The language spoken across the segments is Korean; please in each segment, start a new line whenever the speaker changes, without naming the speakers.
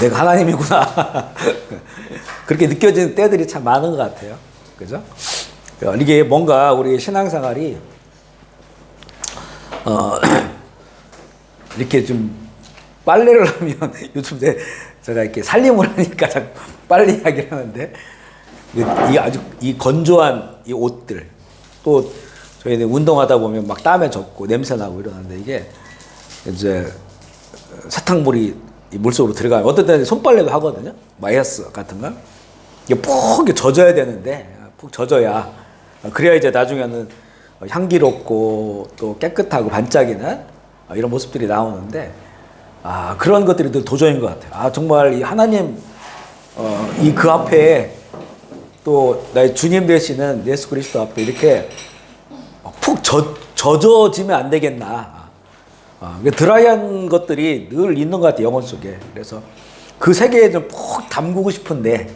내가 하나님이구나. 그렇게 느껴지는 때들이 참 많은 것 같아요. 그죠? 이게 뭔가 우리 신앙생활이, 이렇게 좀 빨래를 하면, 요즘 제가 이렇게 살림을 하니까 자꾸 빨래 이야기를 하는데, 이 아주 이 건조한 이 옷들, 또 저희는 운동하다 보면 막 땀에 젖고 냄새 나고 이러는데, 이게 이제 사탕물이 이 물속으로 들어가면 어떤 때는 손빨래도 하거든요. 마이너스 같은 거. 이게 푹 젖어야 되는데, 푹 젖어야, 그래야 이제 나중에는 향기롭고 또 깨끗하고 반짝이는 이런 모습들이 나오는데, 그런 것들이 늘 도전인 것 같아요. 정말 이 하나님, 이 그 앞에 또 나의 주님 되시는 예수 그리스도 앞에 이렇게 푹 젖어지면 안 되겠나. 드라이한 것들이 늘 있는 것 같아요, 영혼 속에. 그래서 그 세계에 좀 푹 담그고 싶은데,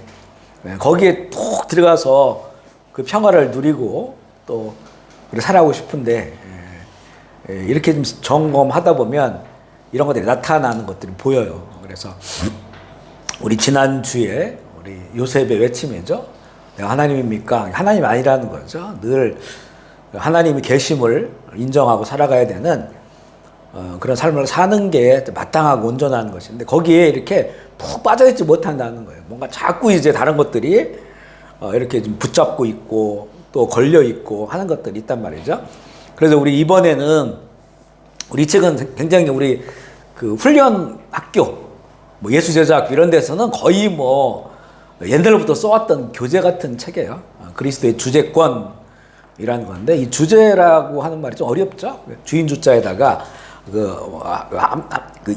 거기에 푹 들어가서 그 평화를 누리고 또 살아가고 싶은데, 이렇게 좀 점검하다 보면 이런 것들이 나타나는 것들이 보여요. 그래서 우리 지난주에 우리 요셉의 외침이죠. 내가 하나님입니까? 하나님이 아니라는 거죠. 늘 하나님의 계심을 인정하고 살아가야 되는 그런 삶을 사는 게 마땅하고 온전한 것인데, 거기에 이렇게 푹 빠져있지 못한다는 거예요. 뭔가 자꾸 이제 다른 것들이 이렇게 좀 붙잡고 있고 또 걸려 있고 하는 것들이 있단 말이죠. 그래서 우리 이번에는 우리 책은 굉장히 우리 그 훈련 학교, 뭐 예수제자학교 이런 데서는 거의 뭐 옛날부터 써왔던 교재 같은 책이에요. 그리스도의 주제권이라는 건데, 이 주제라고 하는 말이 좀 어렵죠. 주인 주자에다가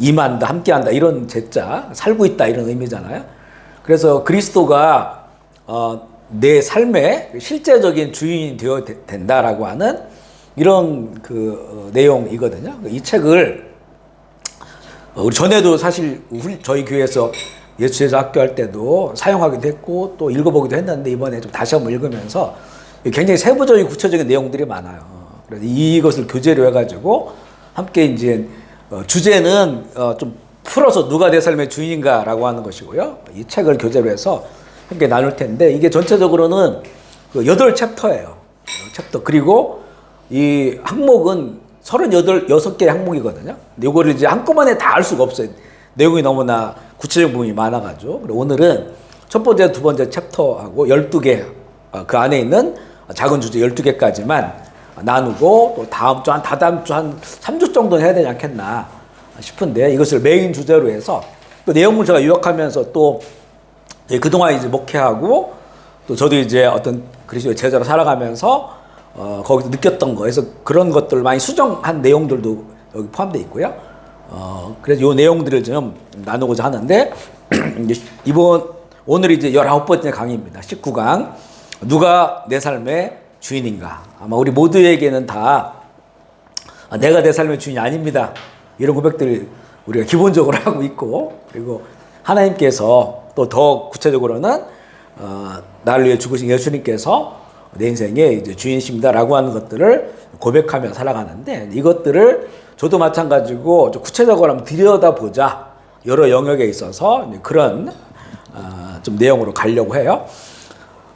임한다, 함께한다 이런 제자, 살고 있다 이런 의미잖아요. 그래서 그리스도가 내 삶의 실제적인 주인이 되어야 된다라고 하는 이런 그 내용이거든요. 이 책을 우리 전에도 사실 저희 교회에서 예수제자 학교 할 때도 사용하기도 했고 또 읽어보기도 했는데, 이번에 좀 다시 한번 읽으면서 굉장히 세부적인 구체적인 내용들이 많아요. 그래서 이것을 교재로 해가지고 함께 이제 주제는 좀 풀어서 누가 내 삶의 주인인가라고 하는 것이고요. 이 책을 교재로 해서 함께 나눌 텐데, 이게 전체적으로는 그 8챕터예요. 챕터. 그리고 이 항목은 6개의 항목이거든요. 근데 이거를 이제 한꺼번에 다 알 수가 없어요. 내용이 너무나 구체적인 부분이 많아가지고. 그리고 오늘은 첫 번째, 두 번째 챕터하고 12개, 그 안에 있는 작은 주제 12개까지만 나누고, 또 다음 주 다다음 주 한 3주 정도는 해야 되지 않겠나 싶은데, 이것을 메인 주제로 해서 또 내용을 제가 유학하면서 또 그동안 이제 목회하고 또 저도 이제 어떤 그리스도의 제자로 살아가면서 거기서 느꼈던 거, 그래서 그런 것들을 많이 수정한 내용들도 여기 포함되어 있고요. 그래서 이 내용들을 좀 나누고자 하는데, 오늘 이제 19번째 강의입니다. 19강. 누가 내 삶의 주인인가? 아마 우리 모두에게는 다 내가 내 삶의 주인이 아닙니다, 이런 고백들 우리가 기본적으로 하고 있고, 그리고 하나님께서 또 더 구체적으로는 나를 위해 죽으신 예수님께서 내 인생의 이제 주인이십니다라고 하는 것들을 고백하며 살아가는데, 이것들을 저도 마찬가지고 좀 구체적으로 한번 들여다보자, 여러 영역에 있어서 그런 좀 내용으로 가려고 해요.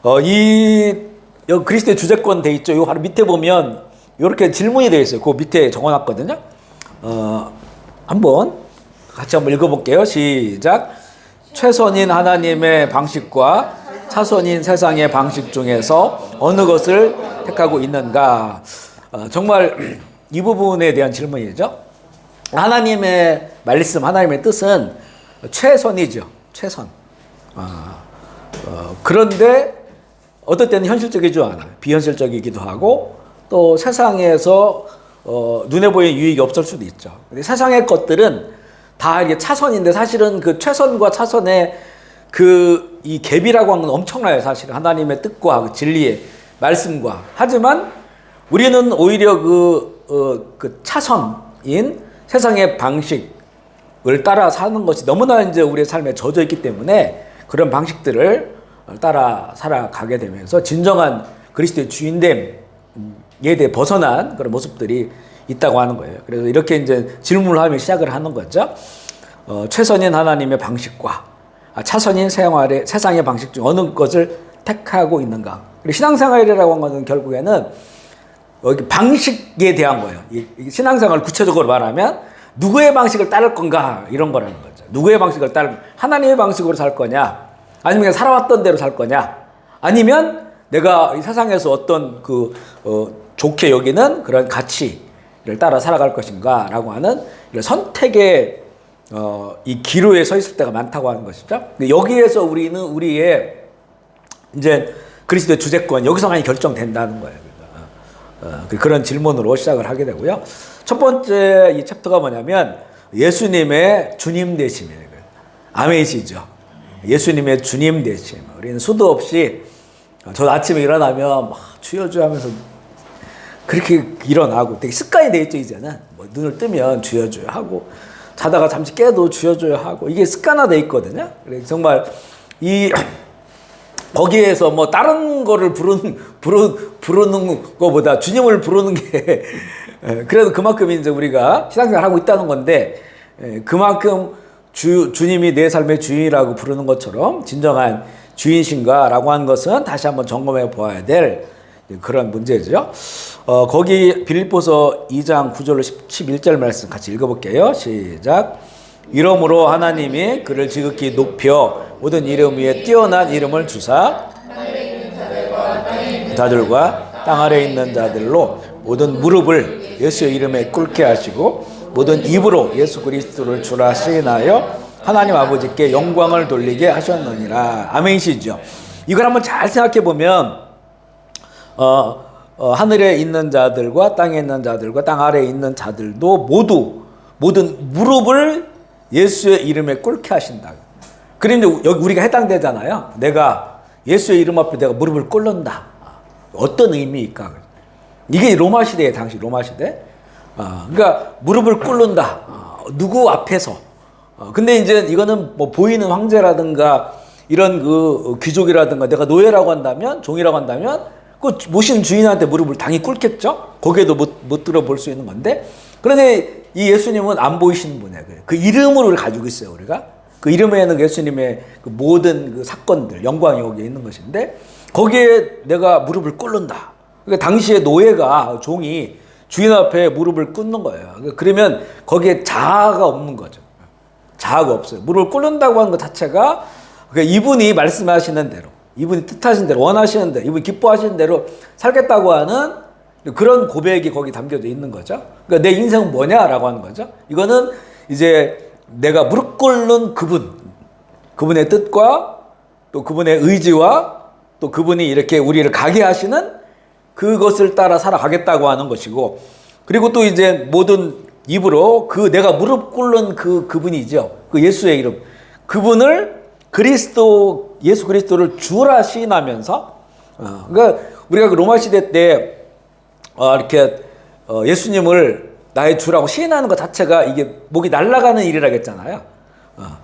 여기 그리스도의 주제권 돼 있죠. 요 바로 밑에 보면 이렇게 질문이 돼 있어요. 그 밑에 적어놨거든요. 한번 같이 한번 읽어볼게요. 시작. 최선인 하나님의 방식과 차선인 세상의 방식 중에서 어느 것을 택하고 있는가? 정말 이 부분에 대한 질문이죠. 하나님의 말씀, 하나님의 뜻은 최선이죠. 최선. 그런데 어떨 때는 현실적이지 않아요. 비현실적이기도 하고, 또 세상에서 눈에 보이는 유익이 없을 수도 있죠. 근데 세상의 것들은 다 이게 차선인데, 사실은 그 최선과 차선의 이 갭이라고 하는 건 엄청나요. 사실은 하나님의 뜻과 그 진리의 말씀과. 하지만 우리는 오히려 그 차선인 세상의 방식을 따라 사는 것이 너무나 이제 우리의 삶에 젖어 있기 때문에, 그런 방식들을 따라 살아가게 되면서 진정한 그리스도의 주인됨에 대해 벗어난 그런 모습들이 있다고 하는 거예요. 그래서 이렇게 이제 질문을 하며 시작을 하는 거죠. 최선인 하나님의 방식과 차선인 세상의 방식 중 어느 것을 택하고 있는가. 그리고 신앙생활이라고 한 것은 결국에는 여기 방식에 대한 거예요. 이 신앙생활을 구체적으로 말하면 누구의 방식을 따를 건가 이런 거라는 거죠. 누구의 방식을 하나님의 방식으로 살 거냐, 아니면 그냥 살아왔던 대로 살 거냐, 아니면 내가 이 세상에서 어떤 좋게 여기는 그런 가치를 따라 살아갈 것인가 라고 하는 이런 선택의 이 기로에 서 있을 때가 많다고 하는 것이죠. 여기에서 우리는 우리의 이제 그리스도의 주재권 여기서 많이 결정된다는 거예요. 그런 질문으로 시작을 하게 되고요. 첫 번째 이 챕터가 뭐냐면 예수님의 주님 되심이에요. 아멘이시죠. 예수님의 주님 되심. 우리는 수도 없이 저 아침에 일어나면 막 주여 주여 하면서 그렇게 일어나고 되게 습관이 돼 있죠. 이제는 뭐 눈을 뜨면 주여 주여 하고 자다가 잠시 깨도 주여 주여 하고 이게 습관화돼 있거든요. 그래서 정말 거기에서 뭐 다른 거를 부르는 것보다 주님을 부르는 게 그래도 그만큼 이제 우리가 신앙생활을 하고 있다는 건데, 그만큼 주님이 내 삶의 주인이라고 부르는 것처럼 진정한 주인신가라고 하는 것은 다시 한번 점검해 보아야 될 그런 문제죠. 거기 빌립보서 2장 9절로 11절 말씀 같이 읽어볼게요. 시작. 이러므로 하나님이 그를 지극히 높여 모든 이름 위에 뛰어난 이름을 주사 자들과 땅 아래에 있는 자들로 모든 무릎을 예수의 이름에 꿇게 하시고 모든 입으로 예수 그리스도를 주라 시인하여 하나님 아버지께 영광을 돌리게 하셨느니라. 아멘이시죠. 이걸 한번 잘 생각해 보면 하늘에 있는 자들과 땅에 있는 자들과 땅 아래에 있는 자들도 모두 모든 무릎을 예수의 이름에 꿇게 하신다. 그런데 여기 우리가 해당되잖아요. 내가 예수의 이름 앞에 내가 무릎을 꿇는다. 어떤 의미일까? 이게 로마 시대에 당시 로마 시대. 그러니까 무릎을 꿇는다. 누구 앞에서. 근데 이제 이거는 뭐 보이는 황제라든가 이런 그 귀족이라든가 내가 노예라고 한다면 종이라고 한다면 그 모신 주인한테 무릎을 당연히 꿇겠죠. 거기에도 못 들어볼 수 있는 건데, 그런데 이 예수님은 안 보이시는 분이에요. 그 이름을 가지고 있어요. 우리가 그 이름에는 예수님의 그 모든 그 사건들 영광이 여기에 있는 것인데 거기에 내가 무릎을 꿇는다. 그러니까 당시에 노예가 종이 주인 앞에 무릎을 꿇는 거예요. 그러면 거기에 자아가 없는 거죠. 자아가 없어요. 무릎을 꿇는다고 하는 것 자체가 이분이 말씀하시는 대로, 이분이 뜻하신 대로, 원하시는 대로, 이분이 기뻐하시는 대로 살겠다고 하는 그런 고백이 거기 담겨져 있는 거죠. 그러니까 내 인생은 뭐냐라고 하는 거죠. 이거는 이제 내가 무릎 꿇는 그분의 뜻과 또 그분의 의지와 또 그분이 이렇게 우리를 가게 하시는 그것을 따라 살아가겠다고 하는 것이고, 그리고 또 이제 모든 입으로 내가 무릎 꿇는 그분이죠. 그 예수의 이름. 그분을 예수 그리스도를 주라 시인하면서, 그러니까 우리가 그 로마 시대 때 이렇게 예수님을 나의 주라고 시인하는 것 자체가 이게 목이 날아가는 일이라겠잖아요.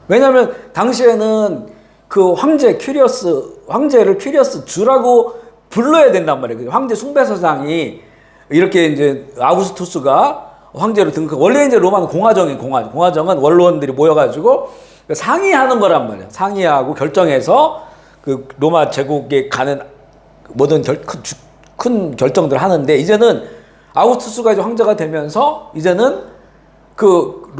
왜냐하면 당시에는 그 황제를 퀴리어스 주라고 불러야 된단 말이에요. 황제 숭배사상이 이렇게 이제 아우구스투스가 황제로 원래 이제 로마는 공화정은 원로원들이 모여가지고 상의하는 거란 말이에요. 상의하고 결정해서 그 로마 제국에 가는 모든 큰 결정들을 하는데, 이제는 아우구스투스가 이제 황제가 되면서 이제는 그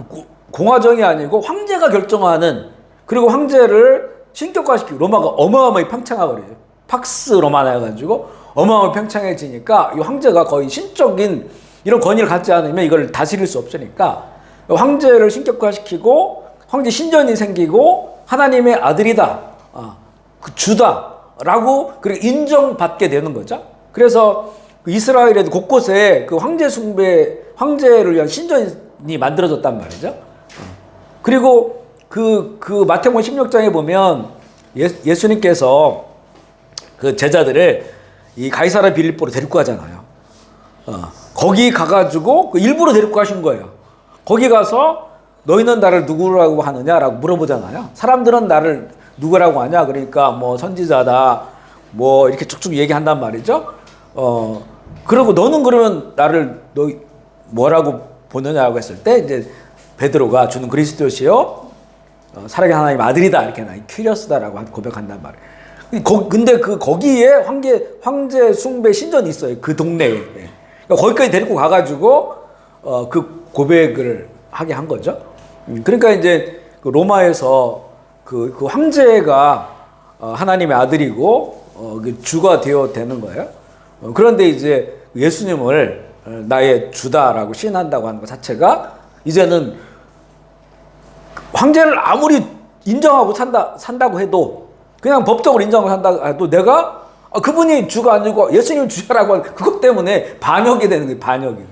공화정이 아니고 황제가 결정하는, 그리고 황제를 신격화시키고 로마가 어마어마하게 팽창하거든요. 팍스 로마나 해가지고 어마어마하게 팽창해지니까 이 황제가 거의 신적인 이런 권위를 갖지 않으면 이걸 다스릴 수 없으니까 황제를 신격화시키고 황제 신전이 생기고 하나님의 아들이다, 그 주다라고 그리고 인정받게 되는 거죠. 그래서 이스라엘에도 곳곳에 그 황제를 위한 신전이 만들어졌단 말이죠. 그리고 그 마태복음 16장에 보면 예수님께서 그 제자들을 이 가이사랴 빌립보로 데리고 가잖아요. 거기 가가지고 일부러 데리고 가신 거예요. 거기 가서 너희는 나를 누구라고 하느냐라고 물어보잖아요. 사람들은 나를 누구라고 하냐? 그러니까 뭐 선지자다, 뭐 이렇게 쭉쭉 얘기한단 말이죠. 그리고 너는 그러면 나를 너 뭐라고 보느냐고 했을 때 이제 베드로가 주는 그리스도시요 살아계신 하나님 아들이다 이렇게 나 큐리어스다라고 고백한단 말이에요. 근데 거기에 황제 숭배 신전이 있어요. 그 동네에. 그러니까 거기까지 데리고 가가지고 그 고백을 하게 한 거죠. 그러니까 이제 그 로마에서 그 황제가 하나님의 아들이고 그 주가 되어 되는 거예요. 그런데 이제 예수님을 나의 주다라고 시인한다고 하는 것 자체가 이제는 황제를 아무리 인정하고 산다고 해도 그냥 법적으로 인정하고 산다고 해도 내가 그분이 주가 아니고 예수님이 주자라고 하는 그것 때문에 반역이 되는 거예요. 반역이.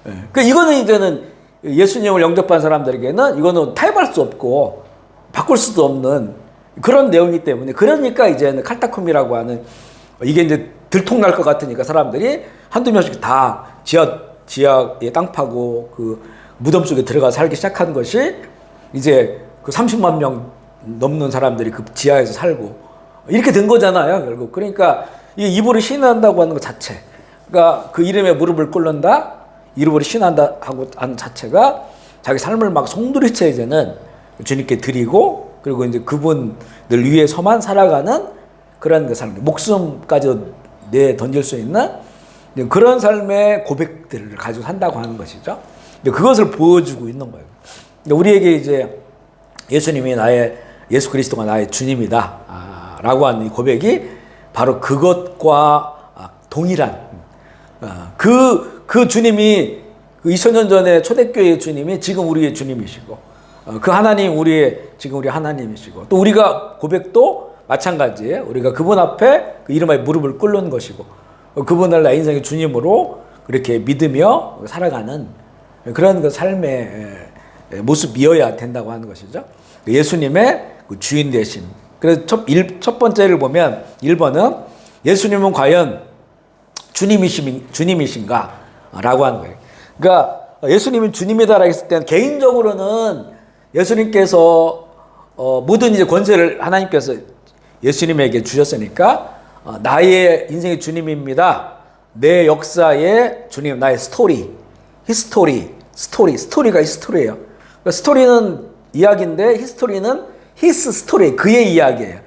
그러니까 이거는 이제는 예수님을 영접한 사람들에게는 이거는 타협할 수 없고 바꿀 수도 없는 그런 내용이기 때문에 그러니까 이제는 칼타쿰이라고 하는 이게 이제 들통날 것 같으니까 사람들이 한두 명씩 다 지하에 땅 파고 그 무덤 속에 들어가 살기 시작한 것이 이제 그 30만 명 넘는 사람들이 그 지하에서 살고 이렇게 된 거잖아요, 결국. 그러니까 이 이불을 신한다고 하는 것 자체, 그러니까 그 이름에 무릎을 꿇는다, 이름으로 신한다 하고 하는 자체가 자기 삶을 막 송두리째 이제는 주님께 드리고 그리고 이제 그분들 위해서만 살아가는 그런 그 삶, 목숨까지 내 던질 수 있는 그런 삶의 고백들을 가지고 산다고 하는 것이죠. 그것을 보여주고 있는 거예요. 우리에게 이제 예수 그리스도가 나의 주님이다 라고 하는 이 고백이 바로 그것과 동일한 그 주님이 그 2000년 전에 초대교회의 주님이 지금 우리의 주님이시고 그 하나님 지금 우리 하나님이시고 또 우리가 고백도 마찬가지예요. 우리가 그분 앞에 그 이름하여 무릎을 꿇는 것이고 그분을 내 인생의 주님으로 그렇게 믿으며 살아가는 그런 그 삶의 모습이어야 된다고 하는 것이죠. 예수님의 그 주인 되심. 그래서 첫 번째를 보면 1번은 예수님은 과연 주님이신가? 라고 하는 거예요. 그러니까 예수님은 주님이다라고 했을 때는 개인적으로는 예수님께서 모든 이제 권세를 하나님께서 예수님에게 주셨으니까 나의 인생의 주님입니다. 내 역사의 주님, 나의 스토리가 히스토리예요. 그러니까 스토리는 이야기인데 히스토리는 히스 스토리, 그의 이야기예요.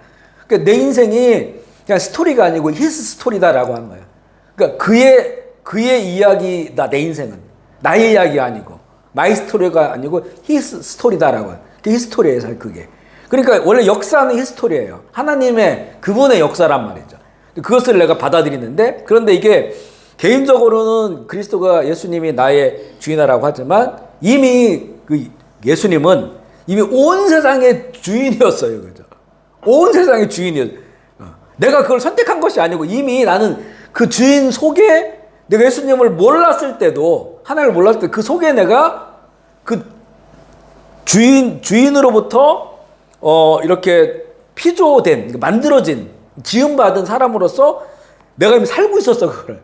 그러니까 내 인생이 그냥 스토리가 아니고 히스 스토리다라고 하는 거예요. 그러니까 그의 이야기다, 내 인생은. 나의 이야기가 아니고 마이 스토리가 아니고 히스 스토리다라고 해요. 그게 히스토리예요, 그게. 그러니까 원래 역사는 히스토리예요. 하나님의 그분의 역사란 말이죠. 그것을 내가 받아들이는데 그런데 이게 개인적으로는 그리스도가 예수님이 나의 주인이라고 하지만 이미 그 예수님은 이미 온 세상의 주인이었어요. 그죠? 온 세상의 주인이었어요. 내가 그걸 선택한 것이 아니고 이미 나는 그 주인 속에 내가 예수님을 몰랐을 때도 하나님을 몰랐을 때 그 속에 내가 그 주인으로부터 이렇게 피조된, 만들어진, 지음받은 사람으로서 내가 이미 살고 있었어, 그걸.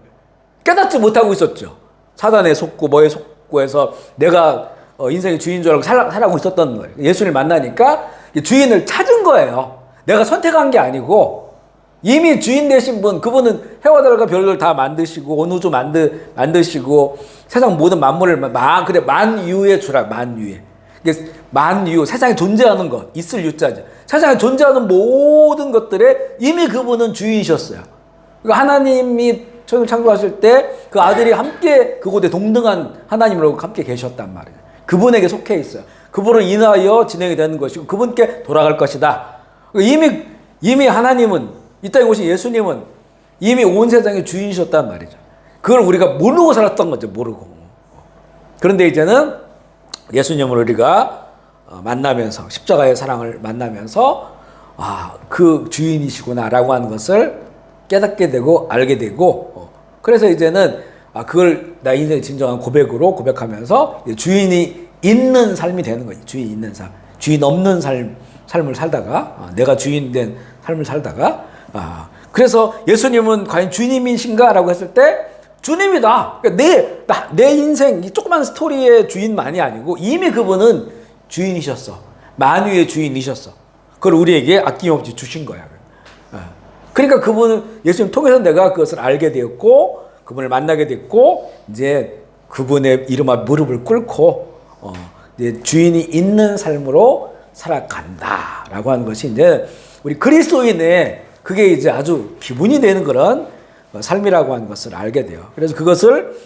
깨닫지 못하고 있었죠. 사단에 속고 뭐에 속고 해서 내가 인생의 주인 줄 알고 살아가고 있었던 거예요. 예수를 만나니까 주인을 찾은 거예요. 내가 선택한 게 아니고 이미 주인 되신 분, 그분은 해와 달과 별을 다 만드시고 온 우주 만드시고 세상 모든 만물을 만유의 주라, 만유의. 만유, 세상에 존재하는 것, 있을 유자죠. 세상에 존재하는 모든 것들에 이미 그분은 주인이셨어요. 그러니까 하나님이 천을 창조하실 때 그 아들이 함께 그곳에 동등한 하나님으로 함께 계셨단 말이에요. 그분에게 속해 있어요. 그분을 인하여 진행이 되는 것이고 그분께 돌아갈 것이다. 이미 하나님은, 이 땅에 오신 예수님은 이미 온 세상의 주인이셨단 말이죠. 그걸 우리가 모르고 살았던 거죠. 모르고. 그런데 이제는 예수님을 우리가 만나면서 십자가의 사랑을 만나면서 그 주인이시구나라고 하는 것을 깨닫게 되고 알게 되고 그래서 이제는 그걸 나 인생의 진정한 고백으로 고백하면서 주인이 있는 삶이 되는 거예요. 주인 있는 삶, 주인 없는 삶을 살다가 내가 주인 된 삶을 살다가 그래서 예수님은 과연 주님이신가라고 했을 때 주님이다. 그러니까 내 인생 이 조그만 스토리의 주인만이 아니고 이미 그분은 주인이셨어. 만유의 주인이셨어. 그걸 우리에게 아낌없이 주신 거야. 그러니까 그분을 예수님 통해서 내가 그것을 알게 되었고 그분을 만나게 됐고 이제 그분의 이름 앞 무릎을 꿇고 이제 주인이 있는 삶으로 살아간다라고 하는 것이 이제 우리 그리스도인의 그게 이제 아주 기본이 되는 그런 삶이라고 하는 것을 알게 돼요. 그래서 그것을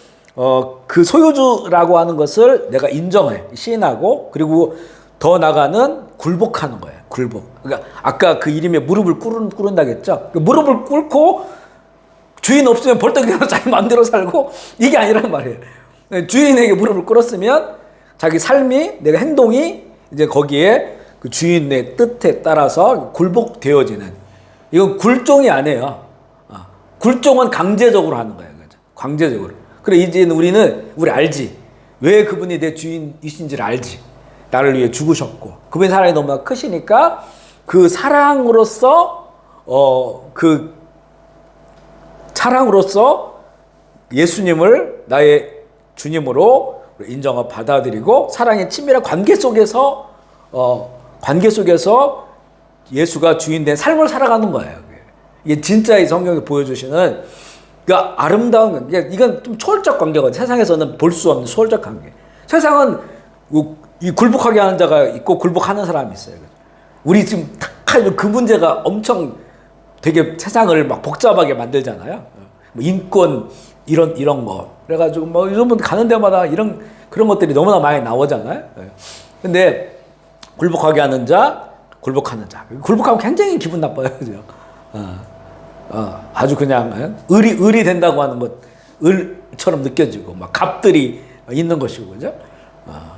그 소유주라고 하는 것을 내가 인정해, 시인하고, 그리고 더 나가는 굴복하는 거예요. 굴복. 그러니까 아까 그 이름에 무릎을 꿇은다겠죠. 무릎을 꿇고 주인 없으면 벌떡 일어나서 자기 마음대로 살고, 이게 아니란 말이에요. 주인에게 무릎을 꿇었으면 자기 삶이, 내가 행동이 이제 거기에 그 주인의 뜻에 따라서 굴복되어지는, 이건 굴종이 아니에요. 굴종은 강제적으로 하는 거예요. 강제적으로. 그래, 이제 우리 알지. 왜 그분이 내 주인이신지를 알지. 나를 위해 죽으셨고, 그분의 사랑이 너무나 크시니까 그 사랑으로서, 그 사랑으로서 예수님을 나의 주님으로 인정하고 받아들이고, 사랑의 친밀한 관계 속에서 예수가 주인된 삶을 살아가는 거예요. 이게 진짜 이 성경이 보여주시는 그 아름다운, 이건 좀 초월적 관계거든요. 세상에서는 볼 수 없는 초월적 관계. 세상은 이 굴복하게 하는 자가 있고 굴복하는 사람이 있어요. 우리 지금 그 문제가 엄청 되게 세상을 막 복잡하게 만들잖아요. 뭐 인권 이런 거. 그래가지고 뭐 요즘 가는 데마다 그런 것들이 너무나 많이 나오잖아요. 근데 굴복하게 하는 자, 굴복하는 자. 굴복하면 굉장히 기분 나빠요. 그죠? 아주 그냥 을이 된다고 하는 것, 을처럼 느껴지고 막 갑들이 있는 것이고, 그죠?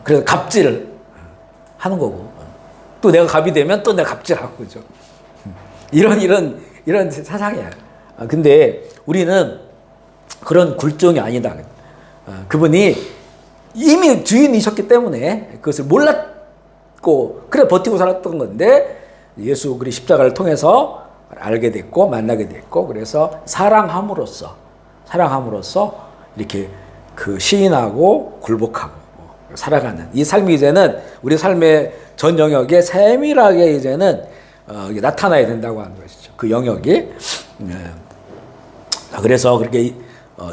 그래서 갑질을 하는 거고, 또 내가 갑이 되면 또 내가 갑질하고, 그죠? 이런 세상이야. 근데 우리는 그런 굴종이 아니다. 그분이 이미 주인이셨기 때문에 그것을 몰랐고, 그래 버티고 살았던 건데, 예수 그리 십자가를 통해서 알게 됐고 만나게 됐고, 그래서 사랑함으로써 이렇게 그 시인하고 굴복하고 살아가는 이 삶이 이제는 우리 삶의 전 영역에 세밀하게 이제는 나타나야 된다고 하는 것이죠. 그 영역이. 그래서 그렇게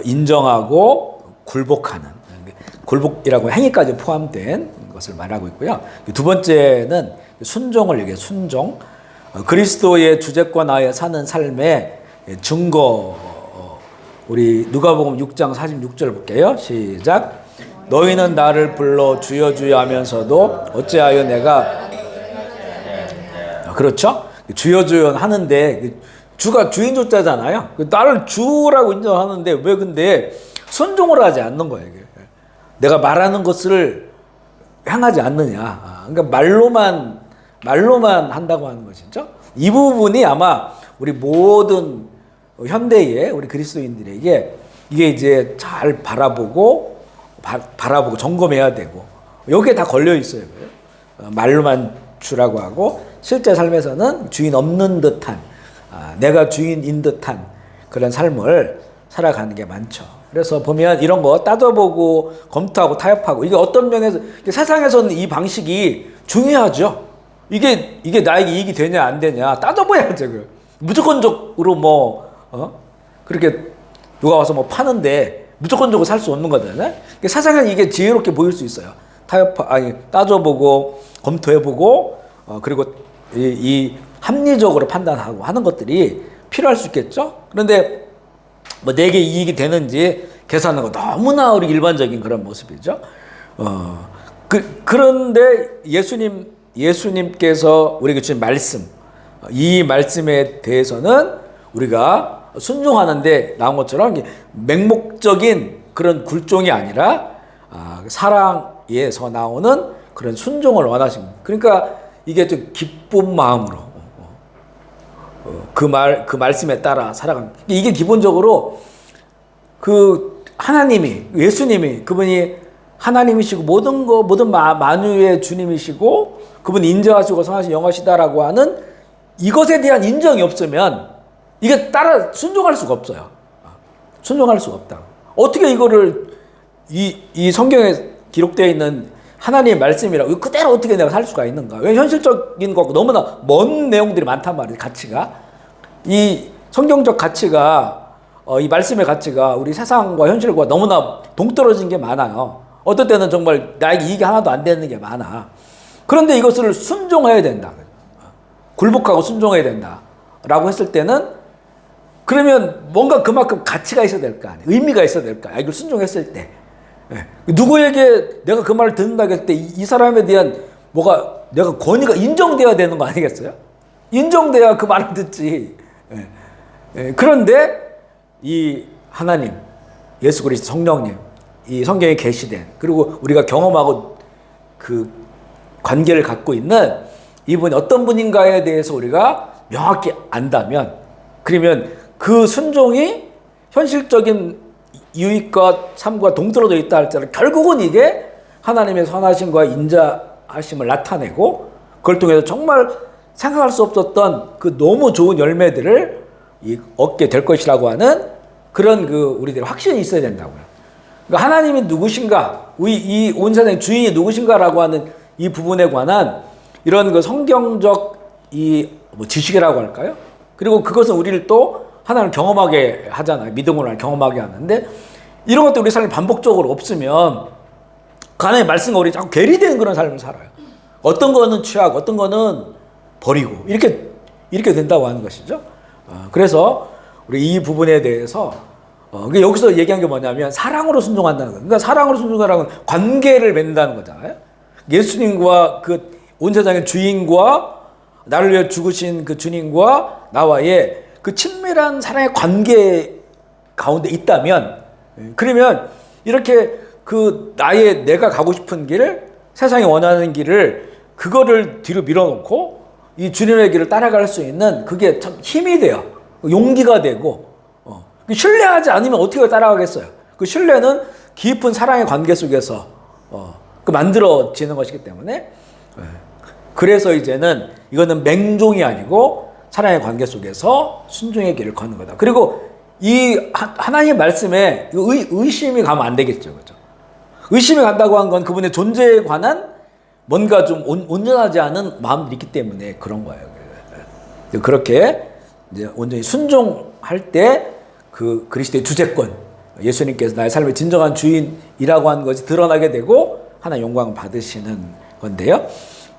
인정하고 굴복하는, 굴복이라고 행위까지 포함된 것을 말하고 있고요. 두 번째는 순종을 얘기해요. 순종. 그리스도의 주제권 하에 사는 삶의 증거. 우리 누가복음 6장 46절 볼게요. 시작. 너희는 나를 불러 주여 주여 하면서도 어찌하여 내가, 그렇죠? 주여 주여 하는데 주가 주인 조자잖아요. 나를 주라고 인정하는데 왜 근데 순종을 하지 않는 거예요. 내가 말하는 것을 행하지 않느냐. 그러니까 말로만 한다고 하는 것이죠. 이 부분이 아마 우리 모든 현대의 우리 그리스도인들에게 이게 이제 잘 바라보고 점검해야 되고, 여기에 다 걸려 있어요. 말로만 주라고 하고 실제 삶에서는 주인 없는 듯한, 내가 주인인 듯한 그런 삶을 살아가는 게 많죠. 그래서 보면 이런 거 따져보고 검토하고 타협하고, 이게 어떤 면에서 세상에서는 이 방식이 중요하죠. 이게 나에게 이익이 되냐 안 되냐 따져봐야죠. 무조건적으로 그렇게 누가 와서 파는데 무조건적으로 살 수 없는 거잖아요. 세상에는 이게 지혜롭게 보일 수 있어요. 따져보고 검토해보고 그리고 이 합리적으로 판단하고 하는 것들이 필요할 수 있겠죠. 그런데 내게 이익이 되는지 계산하는 거 너무나 우리 일반적인 그런 모습이죠. 그런데 예수님께서 우리에게 주신 말씀, 이 말씀에 대해서는 우리가 순종하는데 나온 것처럼 맹목적인 그런 굴종이 아니라 사랑에서 나오는 그런 순종을 원하십니다. 그러니까 이게 좀 기쁜 마음으로 그 말씀에 따라 살아가는, 이게 기본적으로 예수님이 그분이 하나님이시고 모든 만유의 주님이시고 그분이 인자하시고 선하신 영하시다라고 하는 이것에 대한 인정이 없으면 이게 따라 순종할 수가 없어요. 순종할 수가 없다. 어떻게 이거를 이 성경에 기록되어 있는 하나님의 말씀이라고 그대로 어떻게 내가 살 수가 있는가? 왜 현실적인 거고 너무나 먼 내용들이 많단 말이에요. 가치가. 이 성경적 가치가 이 말씀의 가치가 우리 세상과 현실과 너무나 동떨어진 게 많아요. 어떨 때는 정말 나에게 이익이 하나도 안 되는 게 많아. 그런데 이것을 순종해야 된다. 굴복하고 순종해야 된다. 라고 했을 때는 그러면 뭔가 그만큼 가치가 있어야 될 거 아니에요. 의미가 있어야 될 거 아니에요. 이걸 순종했을 때. 누구에게 내가 그 말을 듣는다고 했을 때 이 사람에 대한 뭐가 내가 권위가 인정돼야 되는 거 아니겠어요? 인정돼야 그 말을 듣지. 그런데 이 하나님, 예수 그리스도 성령님, 이 성경에 계시된 그리고 우리가 경험하고 그 관계를 갖고 있는 이분이 어떤 분인가에 대해서 우리가 명확히 안다면 그러면 그 순종이 현실적인 유익과 삶과 동떨어져 있다 할지라도 결국은 이게 하나님의 선하심과 인자하심을 나타내고 그걸 통해서 정말 생각할 수 없었던 그 너무 좋은 열매들을 얻게 될 것이라고 하는 그런 우리들의 확신이 있어야 된다고요. 그러니까 하나님이 누구신가, 이 온 세상의 주인이 누구신가라고 하는 이 부분에 관한 이런 그 성경적 지식이라고 할까요? 그리고 그것은 우리를 또 하나님을 경험하게 하잖아요. 믿음으로 경험하게 하는데 이런 것도 우리 삶에 반복적으로 없으면 하나님의 말씀과 우리 자꾸 괴리되는 그런 삶을 살아요. 어떤 거는 취하고 어떤 거는 버리고 이렇게 된다고 하는 것이죠. 그래서 우리 이 부분에 대해서 여기서 얘기한 게 뭐냐면 사랑으로 순종한다는 거예요. 그러니까 사랑으로 순종하라는 건 관계를 맺는다는 거잖아요. 예수님과 그 온 세상의 주인과 나를 위해 죽으신 그 주님과 나와의 그 친밀한 사랑의 관계 가운데 있다면 그러면 이렇게 내가 가고 싶은 길, 세상이 원하는 길을 그거를 뒤로 밀어놓고 이 주님의 길을 따라갈 수 있는 그게 참 힘이 돼요. 용기가 되고 신뢰하지 않으면 어떻게 따라가겠어요. 그 신뢰는 깊은 사랑의 관계 속에서 만들어지는 것이기 때문에 그래서 이제는 이거는 맹종이 아니고 사랑의 관계 속에서 순종의 길을 걷는 거다. 그리고 이 하나님의 말씀에 의심이 가면 안 되겠죠. 그렇죠? 의심이 간다고 한 건 그분의 존재에 관한 뭔가 좀 온전하지 않은 마음들이 있기 때문에 그런 거예요. 그렇게 이제 온전히 순종할 때 그 그리스도의 주재권, 예수님께서 나의 삶의 진정한 주인이라고 하는 것이 드러나게 되고 하나님 영광을 받으시는 건데요.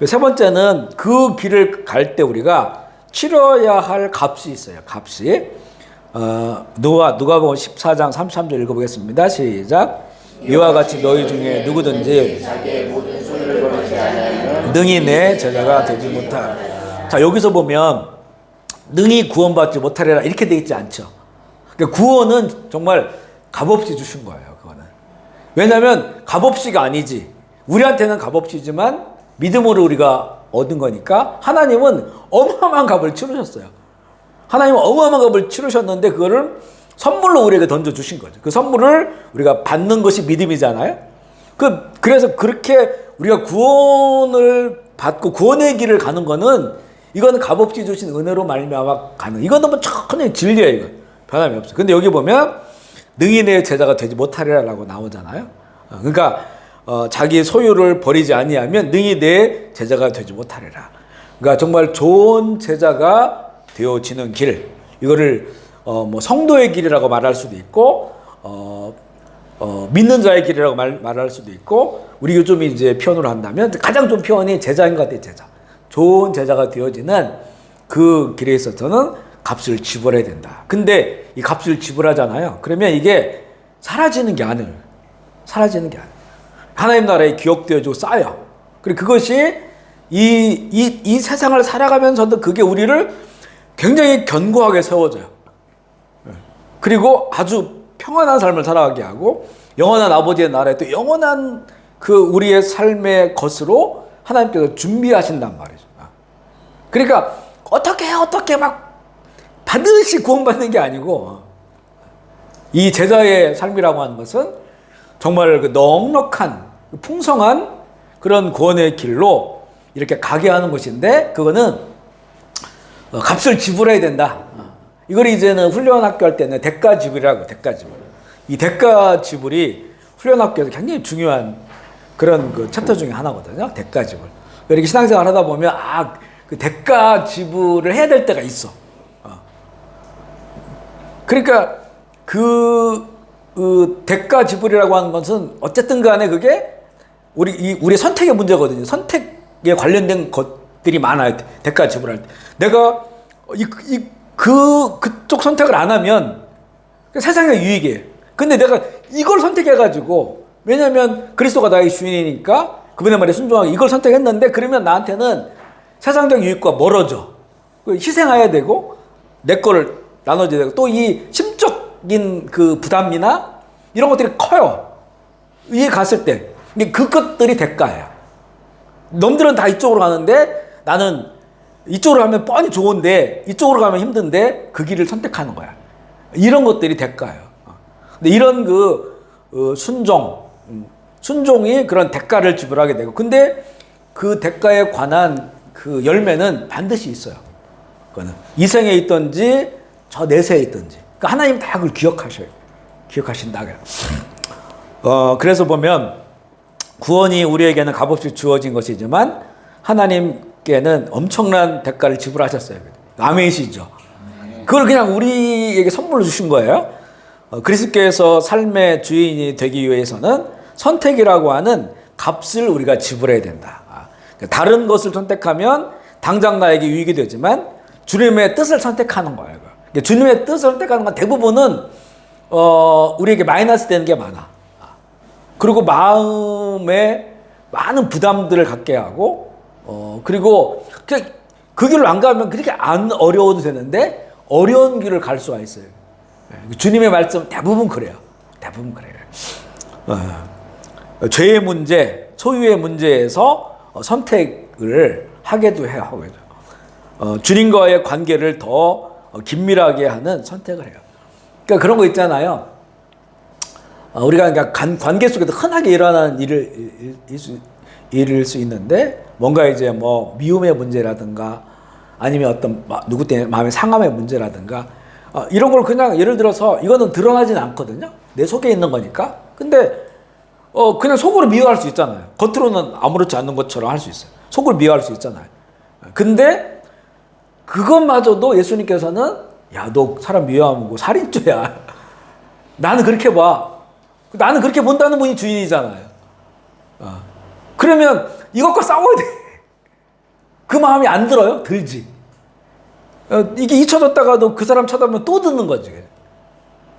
세 번째는 그 길을 갈 때 우리가 치러야 할 값이 있어요. 값이. 누가복음 14장 33절 읽어보겠습니다. 시작. 이와 같이 너희 중에 누구든지 능히 내 제자가 되지 못하라. 자, 여기서 보면 능히 구원받지 못하리라 이렇게 되어 있지 않죠. 그러니까 구원은 정말 값없이 주신 거예요. 그거는. 왜냐하면 값없이가 아니지. 우리한테는 값없이지만 믿음으로 우리가 얻은 거니까 하나님은 어마어마한 값을 치르셨어요. 하나님은 어마어마한 값을 치르셨는데 그거를 선물로 우리에게 던져주신 거죠. 그 선물을 우리가 받는 것이 믿음이잖아요. 그래서 그렇게 우리가 구원을 받고 구원의 길을 가는 거는 이거는 값없이 주신 은혜로 말미암아 가는 이건 뭐 천천히 진리예요. 이거 변함이 없어요. 근데 여기 보면 능히 내 제자가 되지 못하리라고 나오잖아요. 그러니까 자기 소유를 버리지 아니하면 능히 내 제자가 되지 못하리라. 그러니까 정말 좋은 제자가 되어지는 길, 이거를 뭐 성도의 길이라고 말할 수도 있고 믿는 자의 길이라고 말할 수도 있고 우리 요즘 이제 표현을 한다면 가장 좋은 표현이 제자인 것 같아요. 제자. 좋은 제자가 되어지는 그 길에 있어서는 값을 지불해야 된다. 근데 이 값을 지불하잖아요. 그러면 이게 사라지는 게 아니에요. 사라지는 게 아니에요. 하나님 나라에 기억되어지고 쌓여. 그리고 그것이 이 세상을 살아가면서도 그게 우리를 굉장히 견고하게 세워줘요. 그리고 아주 평안한 삶을 살아가게 하고 영원한 아버지의 나라에 또 영원한 그 우리의 삶의 것으로 하나님께서 준비하신단 말이죠. 그러니까 어떻게 막 반드시 구원받는 게 아니고 이 제자의 삶이라고 하는 것은 정말 그 넉넉한 풍성한 그런 구원의 길로 이렇게 가게 하는 것인데 그거는 값을 지불해야 된다. 이걸 이제는 훈련학교 할 때는 대가 지불이라고 대가 지불. 이 대가 지불이 훈련학교에서 굉장히 중요한 그런 그 챕터 중에 하나거든요. 대가 지불. 이렇게 신앙생활 하다 보면 그 대가 지불을 해야 될 때가 있어. 그러니까 그 대가 지불이라고 하는 것은 어쨌든 간에 그게 우리의 선택의 문제거든요. 관련된 것들이 많아요. 대가 지불할 때. 내가 그쪽 선택을 안 하면 세상에 유익이에요. 근데 내가 이걸 선택해가지고, 왜냐면 그리스도가 나의 주인이니까 그분의 말에 순종하고 이걸 선택했는데, 그러면 나한테는 세상적 유익과 멀어져. 희생해야 되고, 내 거를 나눠줘야 되고, 또 이 심적인 그 부담이나 이런 것들이 커요. 위에 갔을 때. 근데 그것들이 대가예요. 놈들은 다 이쪽으로 가는데 나는 이쪽으로 가면 뻔히 좋은데 이쪽으로 가면 힘든데 그 길을 선택하는 거야. 이런 것들이 대가예요. 근데 이런 순종이 그런 대가를 지불하게 되고, 근데 그 대가에 관한 그 열매는 반드시 있어요. 그거는 이생에 있든지 저 내세에 있든지. 그러니까 하나님 다 그걸 기억하신다. 그래서 보면 구원이 우리에게는 값없이 주어진 것이지만 하나님께는 엄청난 대가를 지불하셨어요. 아멘이시죠? 그걸 그냥 우리에게 선물로 주신 거예요. 그리스도께서 삶의 주인이 되기 위해서는 선택이라고 하는 값을 우리가 지불해야 된다. 다른 것을 선택하면 당장 나에게 유익이 되지만 주님의 뜻을 선택하는 거예요. 주님의 뜻을 선택하는 건 대부분은 우리에게 마이너스 되는 게 많아. 그리고 마음에 많은 부담들을 갖게 하고, 그리고 그 길로 안 가면 그렇게 안 어려워도 되는데 어려운 길을 갈 수가 있어요. 주님의 말씀 대부분 그래요. 대부분 그래요. 죄의 문제, 소유의 문제에서 선택을 하게도 해요. 주님과의 관계를 더 긴밀하게 하는 선택을 해요. 그러니까 그런 거 있잖아요. 우리가 그러니까 관계 속에서 흔하게 일어나는 일일 수 있는데, 뭔가 이제 뭐 미움의 문제라든가 아니면 어떤 누구 때문에 마음의 상함의 문제라든가 이런 걸 그냥 예를 들어서 이거는 드러나진 않거든요. 내 속에 있는 거니까. 근데 그냥 속으로 미워할 수 있잖아요. 겉으로는 아무렇지 않는 것처럼 할 수 있어요. 속으로 미워할 수 있잖아요. 근데 그것마저도 예수님께서는 야, 너 사람 미워하면 살인죄야. 나는 그렇게 봐. 나는 그렇게 본다는 분이 주인이잖아요. 그러면 이것과 싸워야 돼. 그 마음이 안 들어요? 들지. 이게 잊혀졌다가도 그 사람 쳐다보면 또 듣는 거지.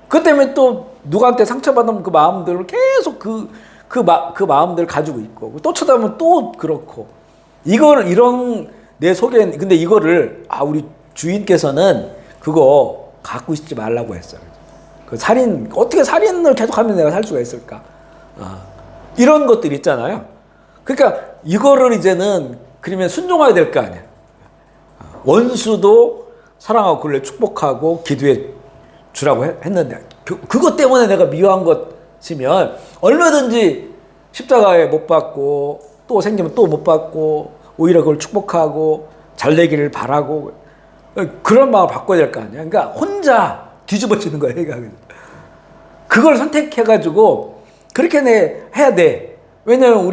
그 때문에 또 누구한테 상처받으면 그 마음들을 계속 그 마음들을 가지고 있고, 또 쳐다보면 또 그렇고. 이런 내 속에, 근데 이거를, 우리 주인께서는 그거 갖고 있지 말라고 했어요. 어떻게 살인을 계속하면 내가 살 수가 있을까? 이런 것들 있잖아요. 그러니까 이거를 이제는 그러면 순종해야 될 거 아니야. 원수도 사랑하고 그를 축복하고 기도해 주라고 했는데, 그것 때문에 내가 미워한 것이면 얼마든지 십자가에 못 박고 또 생기면 또 못 받고 오히려 그걸 축복하고 잘 되기를 바라고 그런 마음을 바꿔야 될 거 아니야. 그러니까 혼자 뒤집어지는 거예요. 그걸 선택해가지고 그렇게 해야 돼. 왜냐면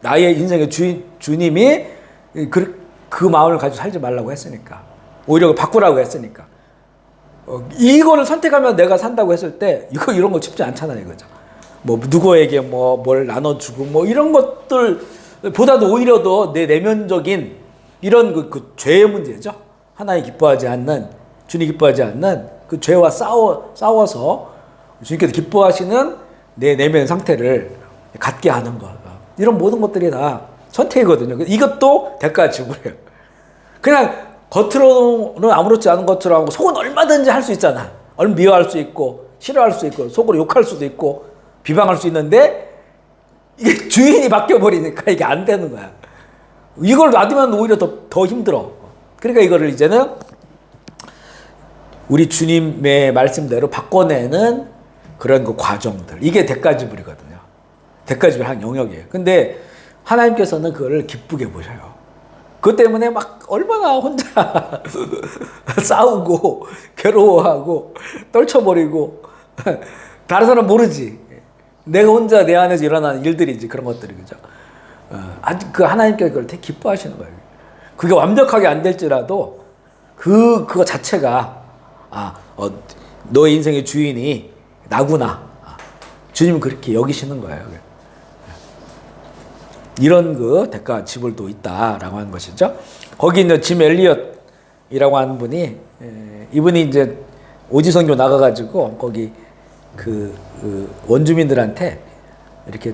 나의 인생의 주님이 그 마음을 가지고 살지 말라고 했으니까. 오히려 바꾸라고 했으니까. 이거를 선택하면 내가 산다고 했을 때 이런 거 쉽지 않잖아요. 이거죠. 뭐 누구에게 뭘 나눠주고 뭐 이런 것들보다도 오히려 더 내 내면적인 이런 그 죄의 문제죠. 하나님 기뻐하지 않는, 주님 기뻐하지 않는 그 죄와 싸워서 주님께서 기뻐하시는 내 내면 상태를 갖게 하는 것. 이런 모든 것들이 다 선택이거든요. 이것도 대가 지불해요. 그냥 겉으로는 아무렇지 않은 것처럼 하고 속은 얼마든지 할 수 있잖아. 얼마 미워할 수 있고 싫어할 수 있고 속으로 욕할 수도 있고 비방할 수 있는데 이게 주인이 바뀌어버리니까 이게 안 되는 거야. 이걸 놔두면 오히려 더 힘들어. 그러니까 이거를 이제는 우리 주님의 말씀대로 바꿔내는 그런 그 과정들. 이게 대가지불이거든요. 대가지불한 영역이에요. 근데 하나님께서는 그거를 기쁘게 보셔요. 그것 때문에 막 얼마나 혼자 싸우고 괴로워하고 떨쳐버리고 다른 사람 모르지. 내가 혼자 내 안에서 일어나는 일들이지 그런 것들이 그죠. 아직 그 하나님께서 그걸 되게 기뻐하시는 거예요. 그게 완벽하게 안 될지라도 그거 자체가 너의 인생의 주인이 나구나. 주님은 그렇게 여기시는 거예요. 이런 그 대가 지불도 있다라고 하는 것이죠. 거기 이제 짐 엘리엇이라고 하는 분이 이분이 이제 오지선교 나가가지고 거기 그 원주민들한테 이렇게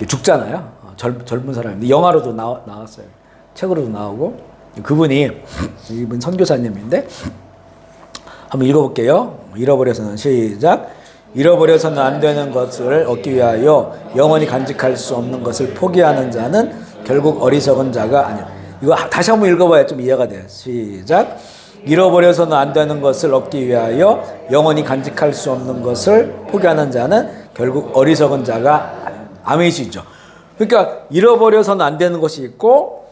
죽잖아요. 젊은 사람인데 영화로도 나왔어요. 책으로도 나오고 그분이 이분 선교사님인데 한번 읽어볼게요. 잃어버려서는 시작. 잃어버려서는 안 되는 것을 얻기 위하여 영원히 간직할 수 없는 것을 포기하는 자는 결국 어리석은 자가 아니야. 이거 다시 한번 읽어봐야 좀 이해가 돼요. 시작. 잃어버려서는 안 되는 것을 얻기 위하여 영원히 간직할 수 없는 것을 포기하는 자는 결국 어리석은 자가 아니야. 아멘이시죠. 그러니까 잃어버려서는 안 되는 것이 있고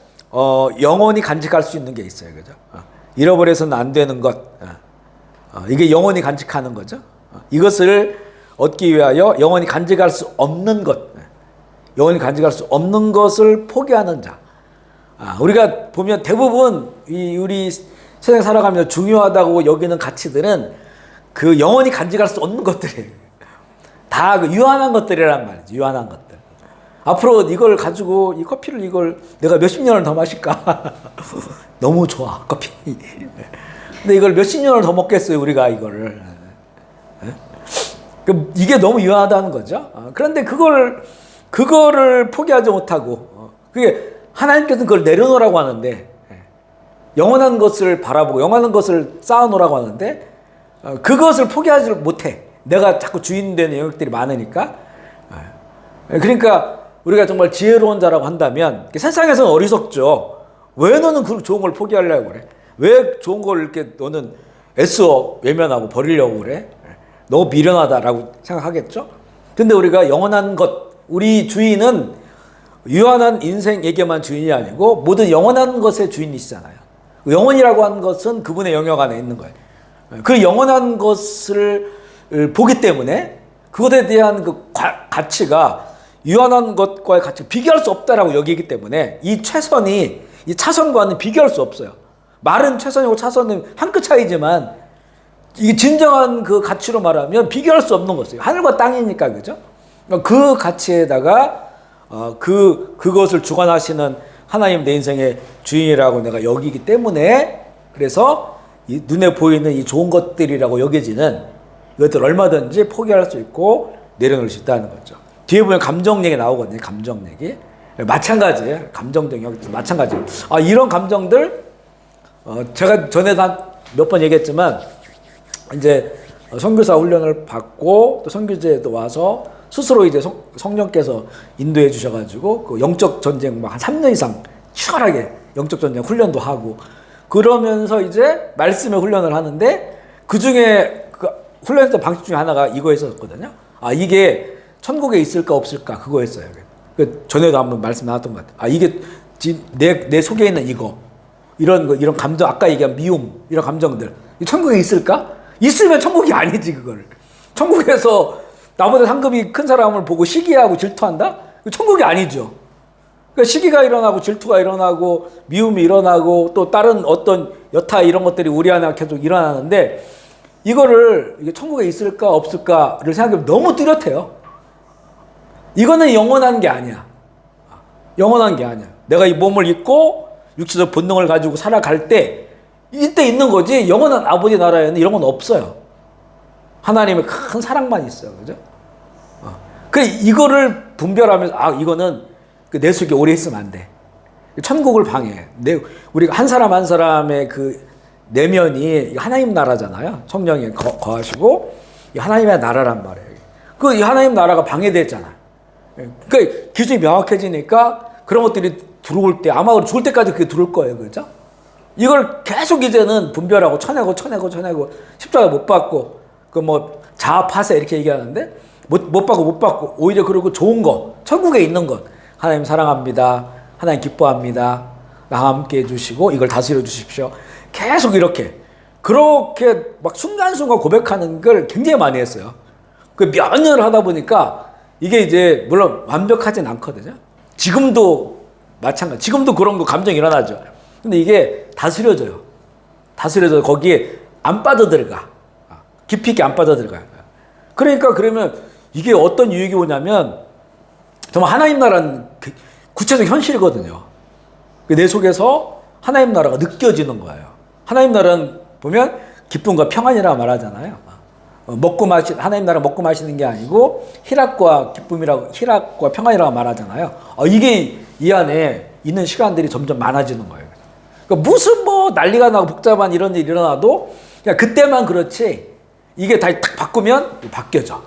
영원히 간직할 수 있는 게 있어요. 그죠? 잃어버려서는 안 되는 것. 이게 영원히 간직하는 거죠. 이것을 얻기 위하여 영원히 간직할 수 없는 것. 영원히 간직할 수 없는 것을 포기하는 자. 우리가 보면 대부분 우리 세상 살아가면서 중요하다고 여기는 가치들은 그 영원히 간직할 수 없는 것들이에요. 다 그 유한한 것들이란 말이죠. 유한한 것들. 앞으로 이걸 가지고 이 커피를 이걸 내가 몇십 년을 더 마실까? 너무 좋아 커피. 근데 이걸 몇십 년을 더 먹겠어요 우리가 이거를. 이게 너무 유한하다는 거죠. 그런데 그거를 포기하지 못하고 그게 하나님께서는 그걸 내려놓으라고 하는데 영원한 것을 바라보고 영원한 것을 쌓아놓으라고 하는데 그것을 포기하지 못해. 내가 자꾸 주인 되는 영역들이 많으니까. 그러니까 우리가 정말 지혜로운 자라고 한다면 세상에서는 어리석죠. 왜 너는 그 좋은 걸 포기하려고 그래? 왜 좋은 걸 이렇게 너는 애써 외면하고 버리려고 그래? 너무 미련하다라고 생각하겠죠. 근데 우리가 영원한 것, 우리 주인은 유한한 인생에게만 주인이 아니고 모든 영원한 것의 주인이시잖아요. 영원이라고 하는 것은 그분의 영역 안에 있는 거예요. 그 영원한 것을 보기 때문에 그것에 대한 그 가치가 유한한 것과의 가치를 비교할 수 없다라고 여기기 때문에 이 차선과는 비교할 수 없어요. 말은 최선이고 차선은 한 끗 차이지만 이게 진정한 그 가치로 말하면 비교할 수 없는 것이에요. 하늘과 땅이니까, 그죠? 그 가치에다가 그것을 주관하시는 하나님 내 인생의 주인이라고 내가 여기기 때문에 그래서 이 눈에 보이는 이 좋은 것들이라고 여겨지는 이것들 얼마든지 포기할 수 있고 내려놓을 수 있다는 거죠. 뒤에 보면 감정 얘기 나오거든요. 감정 얘기. 마찬가지예요. 감정적 여기 마찬가지예요. 이런 감정들 제가 전에도 몇 번 얘기했지만 이제 선교사 훈련을 받고 또 선교제도 와서 스스로 이제 성령께서 인도해 주셔가지고 그 영적 전쟁 한 3년 이상 치열하게 영적 전쟁 훈련도 하고 그러면서 이제 말씀의 훈련을 하는데 그 중에 그 훈련했던 방식 중에 하나가 이거였었거든요. 이게 천국에 있을까 없을까 그거였어요. 그 전에도 한번 말씀 나왔던 것 같아요. 이게 지금 내 속에 있는 이런 감정, 아까 얘기한 미움 이런 감정들 천국에 있을까? 있으면 천국이 아니지. 그걸 천국에서 나보다 상급이 큰 사람을 보고 시기하고 질투한다? 천국이 아니죠. 그러니까 시기가 일어나고 질투가 일어나고 미움이 일어나고 또 다른 어떤 여타 이런 것들이 우리 안에 계속 일어나는데 이거를 이게 천국에 있을까 없을까를 생각하면 너무 뚜렷해요. 이거는 영원한 게 아니야. 영원한 게 아니야. 내가 이 몸을 입고 육체적 본능을 가지고 살아갈 때 이때 있는 거지 영원한 아버지 나라에는 이런 건 없어요. 하나님의 큰 사랑만 있어요. 그죠? 그래 이거를 분별하면서 이거는 내 속에 오래 있으면 안 돼. 천국을 방해해. 우리가 한 사람 한 사람의 그 내면이 하나님 나라잖아요. 성령이 거하시고 하나님의 나라란 말이에요. 그 하나님 나라가 방해됐잖아. 그러니까 기준이 명확해지니까 그런 것들이 들어올 때 아마 죽을 때까지 그게 들어올 거예요. 그죠? 이걸 계속 이제는 분별하고 쳐내고 십자가 못 받고 그 뭐 자아파세 이렇게 얘기하는데 못 받고 오히려 그러고 좋은 거 천국에 있는 것 하나님 사랑합니다. 하나님 기뻐합니다. 나와 함께 해주시고 이걸 다스려 주십시오. 계속 그렇게 막 순간순간 고백하는 걸 굉장히 많이 했어요. 그 몇 년을 하다 보니까 이게 이제 물론 완벽하진 않거든요. 지금도 마찬가지. 지금도 그런 거 감정이 일어나죠. 근데 이게 다스려져요. 거기에 안 빠져들어가. 깊이 있게 안 빠져들어가요. 그러니까 그러면 이게 어떤 유익이 오냐면 정말 하나님 나라는 구체적 현실이거든요. 내 속에서 하나님 나라가 느껴지는 거예요. 하나님 나라는 보면 기쁨과 평안이라 말하잖아요. 하나님 나라 먹고 마시는 게 아니고 희락과 평안이라고 말하잖아요. 이게 이 안에 있는 시간들이 점점 많아지는 거예요. 그러니까 무슨 뭐 난리가 나고 복잡한 이런 일이 일어나도 그냥 그때만 그렇지 이게 다 탁 바꾸면 바뀌어져.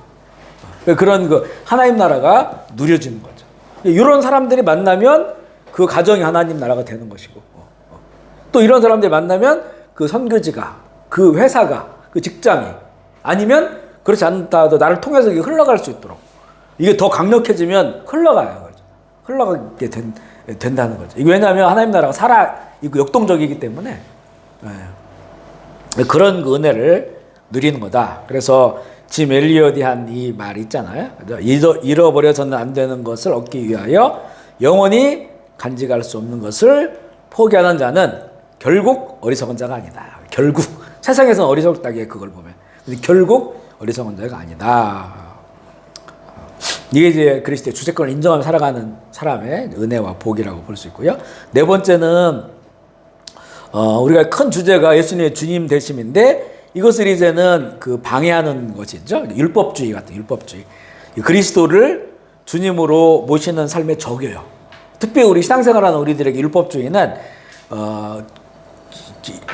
그런 하나님 나라가 누려지는 거죠. 이런 사람들이 만나면 그 가정이 하나님 나라가 되는 것이고, 또 이런 사람들이 만나면 그 선교지가, 그 회사가, 그 직장이, 아니면 그렇지 않다도 나를 통해서 이게 흘러갈 수 있도록, 이게 더 강력해지면 흘러가요. 흘러가게 된다는 거죠. 이게 왜냐하면 하나님 나라가 역동적이기 때문에 그런 그 은혜를 누리는 거다. 그래서 짐 엘리엇이 한 이 말 있잖아요. 잃어버려서는 안 되는 것을 얻기 위하여 영원히 간직할 수 없는 것을 포기하는 자는 결국 어리석은 자가 아니다. 결국 세상에서는 어리석다기에 그걸 보면 결국 어리석은 자가 아니다. 이게 이제 그리스도의 주체권을 인정하며 살아가는 사람의 은혜와 복이라고 볼 수 있고요. 네 번째는 우리가 큰 주제가 예수님의 주님 되심인데, 이것을 이제는 그 방해하는 것이죠. 율법주의 같은 율법주의. 그리스도를 주님으로 모시는 삶의 적이에요. 특별히 우리 신앙생활하는 우리들에게 율법주의는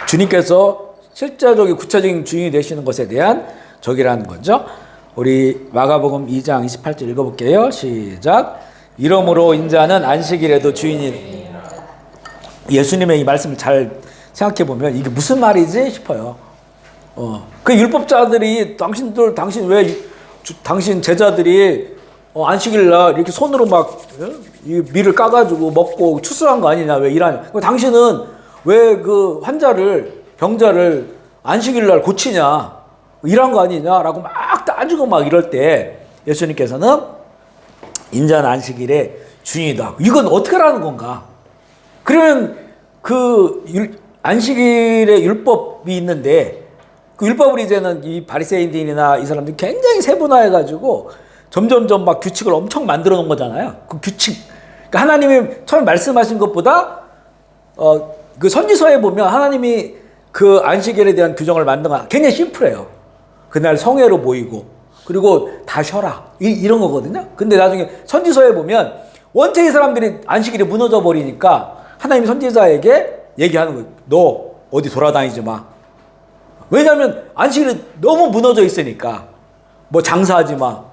주님께서 실제적인 구체적인 주인이 되시는 것에 대한 적이라는 거죠. 우리 마가복음 2장 28절 읽어볼게요. 시작. 이러므로 인자는 안식일에도 주인이, 예수님의 이 말씀을 잘 생각해 보면 이게 무슨 말이지 싶어요. 그 율법자들이 당신 제자들이 안식일 날 이렇게 손으로 막 이 밀을 까가지고 먹고 추수한 거 아니냐, 왜 일하냐? 당신은 왜 그 병자를 안식일 날 고치냐, 일한 거 아니냐라고 막 따지고 막 이럴 때 예수님께서는 인자는 안식일의 주인이다. 이건 어떻게 하라는 건가? 그러면 그 안식일의 율법이 있는데, 그 율법을 이제는 이 바리새인들이나 이 사람들이 굉장히 세분화해가지고 점점점 막 규칙을 엄청 만들어 놓은 거잖아요. 그 규칙. 그러니까 하나님이 처음 말씀하신 것보다 그 선지서에 보면 하나님이 그 안식일에 대한 규정을 만든 건 굉장히 심플해요. 그날 성회로 모이고, 그리고 다 쉬어라. 이런 거거든요. 근데 나중에 선지서에 보면 원체 이 사람들이 안식일이 무너져 버리니까 하나님이 선지자에게 얘기하는 거예요. 너 어디 돌아다니지 마. 왜냐하면 안식일이 너무 무너져 있으니까. 뭐 장사하지 마.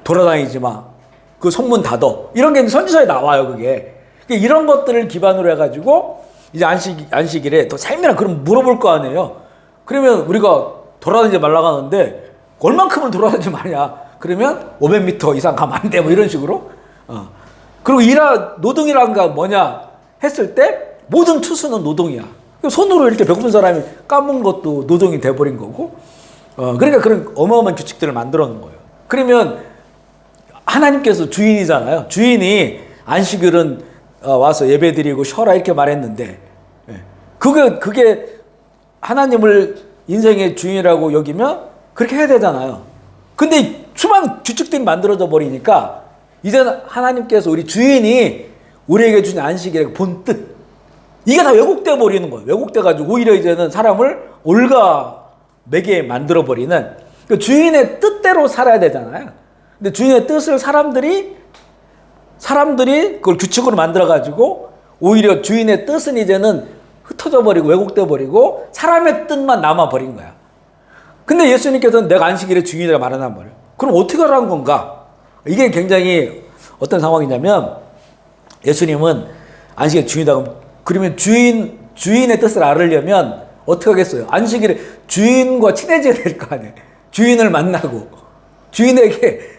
돌아다니지 마. 그 성문 닫어. 이런 게 선지서에 나와요, 그게. 이런 것들을 기반으로 해가지고 이제 안식일에 더 삶이랑 그럼 물어볼 거 아니에요. 그러면 우리가 돌아다니지 말라고 하는데 얼만큼을 돌아다니지 말냐. 그러면 500m 이상 가면 안 돼. 뭐 이런 식으로. 그리고 노동이란 게 뭐냐 했을 때 모든 투수는 노동이야. 손으로 이렇게 배고픈 사람이 까문 것도 노동이 돼버린 거고. 그러니까 그런 어마어마한 규칙들을 만들어 놓은 거예요. 그러면 하나님께서 주인이잖아요. 주인이 안식일은 와서 예배드리고 쉬어라 이렇게 말했는데, 그게 하나님을 인생의 주인이라고 여기면 그렇게 해야 되잖아요. 근데 수많은 규칙들이 만들어져 버리니까 이제는 하나님께서 우리 주인이 우리에게 주신 안식일의 본 뜻, 이게 다 왜곡돼 버리는 거예요. 왜곡돼 가지고 오히려 이제는 사람을 올가매게 만들어 버리는, 그 주인의 뜻대로 살아야 되잖아요. 근데 주인의 뜻을 사람들이 그걸 규칙으로 만들어 가지고 오히려 주인의 뜻은 이제는 흩어져 버리고 왜곡돼 버리고 사람의 뜻만 남아 버린 거야. 근데 예수님께서는 내가 안식일의 주인이라 말한단 말이에요. 그럼 어떻게 하라는 건가? 이게 굉장히 어떤 상황이냐면, 예수님은 안식일의 주인이다. 그러면 주인의 뜻을 알으려면 어떻게 하겠어요? 안식일에 주인과 친해져야 될 거 아니에요. 주인을 만나고 주인에게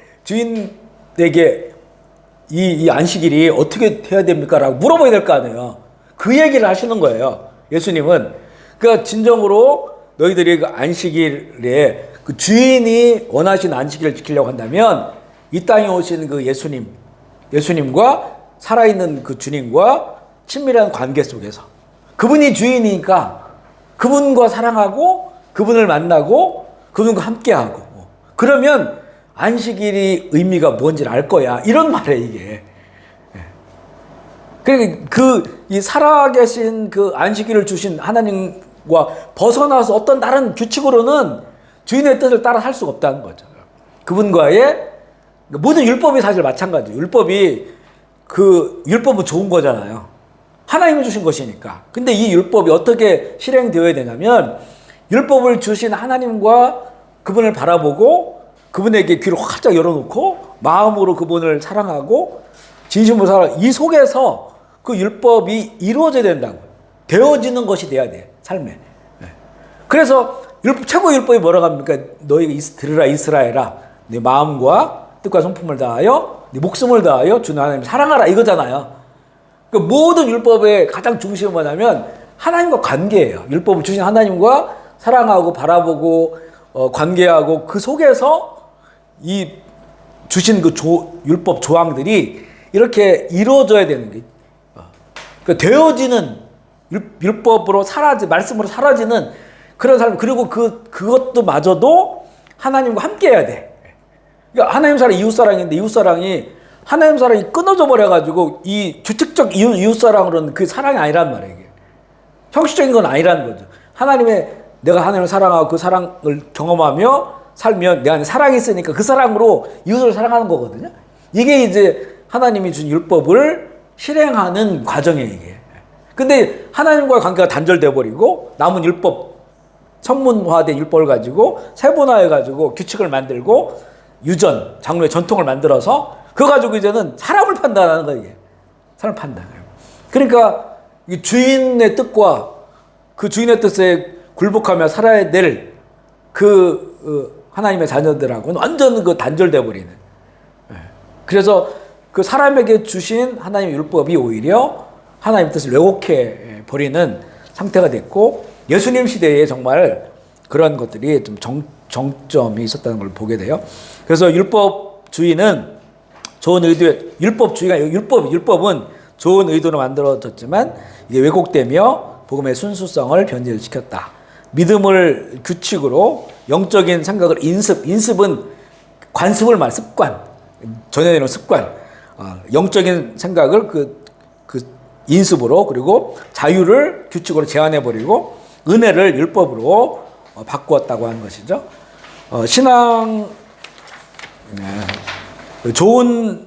이 안식일이 어떻게 해야 됩니까? 라고 물어봐야 될 거 아니에요. 그 얘기를 하시는 거예요. 예수님은. 그러니까 진정으로 너희들이 그 안식일에 그 주인이 원하신 안식일을 지키려고 한다면 이 땅에 오신 그 예수님과 살아있는 그 주님과 친밀한 관계 속에서 그분이 주인이니까 그분과 사랑하고 그분을 만나고 그분과 함께하고, 그러면 안식일이 의미가 뭔지를 알 거야. 이런 말이에요, 이게. 그러니까 이 살아계신 그 안식일을 주신 하나님과 벗어나서 어떤 다른 규칙으로는 주인의 뜻을 따라 살 수가 없다는 거죠. 그분과의 모든 율법이 사실 마찬가지예요. 율법은 좋은 거잖아요. 하나님이 주신 것이니까. 근데 이 율법이 어떻게 실행되어야 되냐면, 율법을 주신 하나님과 그분을 바라보고 그분에게 귀를 활짝 열어놓고 마음으로 그분을 사랑하고 진심으로 살아. 이 속에서 그 율법이 이루어져야 된다고. 되어지는 것이 돼야 돼, 삶에. 그래서 최고의 율법이 뭐라고 합니까? 너희가 들으라 이스라엘아, 네 마음과 뜻과 성품을 다하여 네 목숨을 다하여 주 하나님 사랑하라, 이거잖아요. 그 모든 율법의 가장 중심은 뭐냐면 하나님과 관계예요. 율법을 주신 하나님과 사랑하고 바라보고 관계하고 그 속에서 이 주신 그 율법 조항들이 이렇게 이루어져야 되는 게, 그러니까 되어지는 율법으로 말씀으로 사라지는 그런 삶. 그리고 그것도 마저도 하나님과 함께 해야 돼. 그러니까 하나님 사랑, 이웃 사랑인데 이웃 사랑이 하나님 사랑이 끊어져 버려가지고 이 규칙적 이웃 사랑으로는 그 사랑이 아니란 말이에요. 이게 형식적인 건 아니라는 거죠. 내가 하나님을 사랑하고 그 사랑을 경험하며 살면 내 안에 사랑이 있으니까 그 사랑으로 이웃을 사랑하는 거거든요. 이게 이제 하나님이 준 율법을 실행하는 과정이에요, 이게. 근데 하나님과의 관계가 단절돼 버리고 남은 율법, 성문화된 율법을 가지고 세분화해 가지고 규칙을 만들고 장로의 전통을 만들어서 그거 가지고 이제는 사람을 판단하는 거예요, 이게. 사람 판단. 그러니까 이 주인의 뜻과 그 주인의 뜻에 굴복하며 살아야 될 하나님의 자녀들하고는 완전 단절돼 버리는. 그래서 그 사람에게 주신 하나님의 율법이 오히려 하나님의 뜻을 왜곡해 버리는 상태가 됐고, 예수님 시대에 정말 그런 것들이 좀 정점이 있었다는 걸 보게 돼요. 그래서 율법주의는 좋은 율법은 좋은 의도로 만들어졌지만 이게 왜곡되며 복음의 순수성을 변질시켰다. 믿음을 규칙으로 영적인 생각을 인습은 관습을 습관, 전해내는 습관, 영적인 생각을 그 인습으로, 그리고 자유를 규칙으로 제한해버리고 은혜를 율법으로 바꾸었다고 하는 것이죠. 신앙 좋은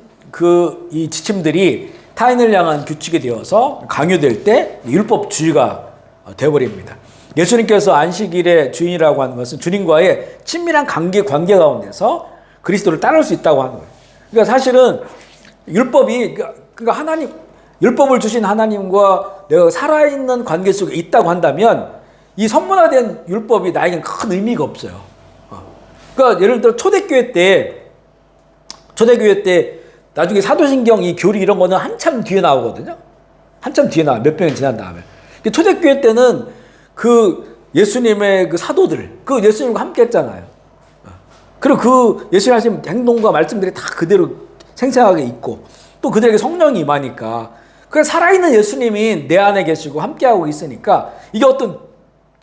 이 지침들이 타인을 향한 규칙이 되어서 강요될 때 율법주의가 되어버립니다. 예수님께서 안식일의 주인이라고 하는 것은 주님과의 친밀한 관계 가운데서 그리스도를 따를 수 있다고 하는 거예요. 그러니까 사실은 율법을 주신 하나님과 내가 살아있는 관계 속에 있다고 한다면 이 성문화된 율법이 나에겐 큰 의미가 없어요. 그러니까 예를 들어 초대교회 때 나중에 사도신경 이 교리 이런 거는 한참 뒤에 나오거든요. 한참 뒤에 나와요. 몇 병이 지난 다음에. 초대교회 때는 예수님의 사도들, 예수님과 함께 했잖아요. 그리고 예수님 하신 행동과 말씀들이 다 그대로 생생하게 있고, 또 그들에게 성령이 임하니까, 살아있는 예수님이 내 안에 계시고 함께하고 있으니까, 이게 어떤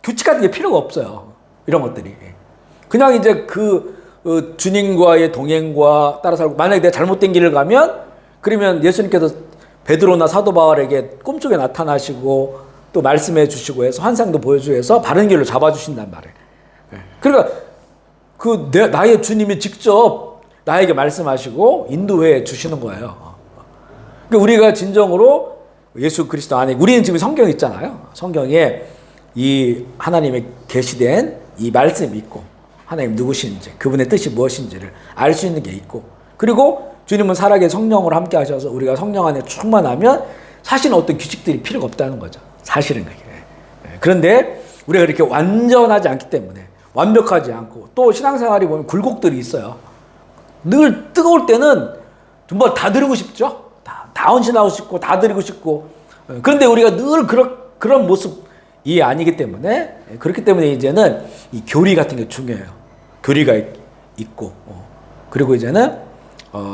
규칙 같은 게 필요가 없어요. 이런 것들이. 그냥 이제 주님과의 동행과 따라 살고, 만약에 내가 잘못된 길을 가면, 그러면 예수님께서 베드로나 사도 바울에게 꿈속에 나타나시고, 또 말씀해 주시고 해서 환상도 보여주고 해서 바른 길로 잡아주신단 말이에요. 그러니까 나의 주님이 직접 나에게 말씀하시고 인도해 주시는 거예요. 그러니까 우리가 진정으로 예수 그리스도 안에, 우리는 지금 성경이 있잖아요. 성경에 이 하나님의 계시된 이 말씀이 있고, 하나님 누구신지, 그분의 뜻이 무엇인지를 알 수 있는 게 있고, 그리고 주님은 살아계신 성령으로 함께 하셔서 우리가 성령 안에 충만하면 사실은 어떤 규칙들이 필요가 없다는 거죠. 사실은 그게. 그런데 우리가 이렇게 완전하지 않기 때문에, 완벽하지 않고, 또 신앙생활이 보면 굴곡들이 있어요. 늘 뜨거울 때는 정말 다 드리고 싶죠. 다 헌신하고 싶고 다 드리고 싶고. 그런데 우리가 늘 그런 모습이 아니기 때문에, 그렇기 때문에 이제는 이 교리 같은 게 중요해요. 교리가 있고, 그리고 이제는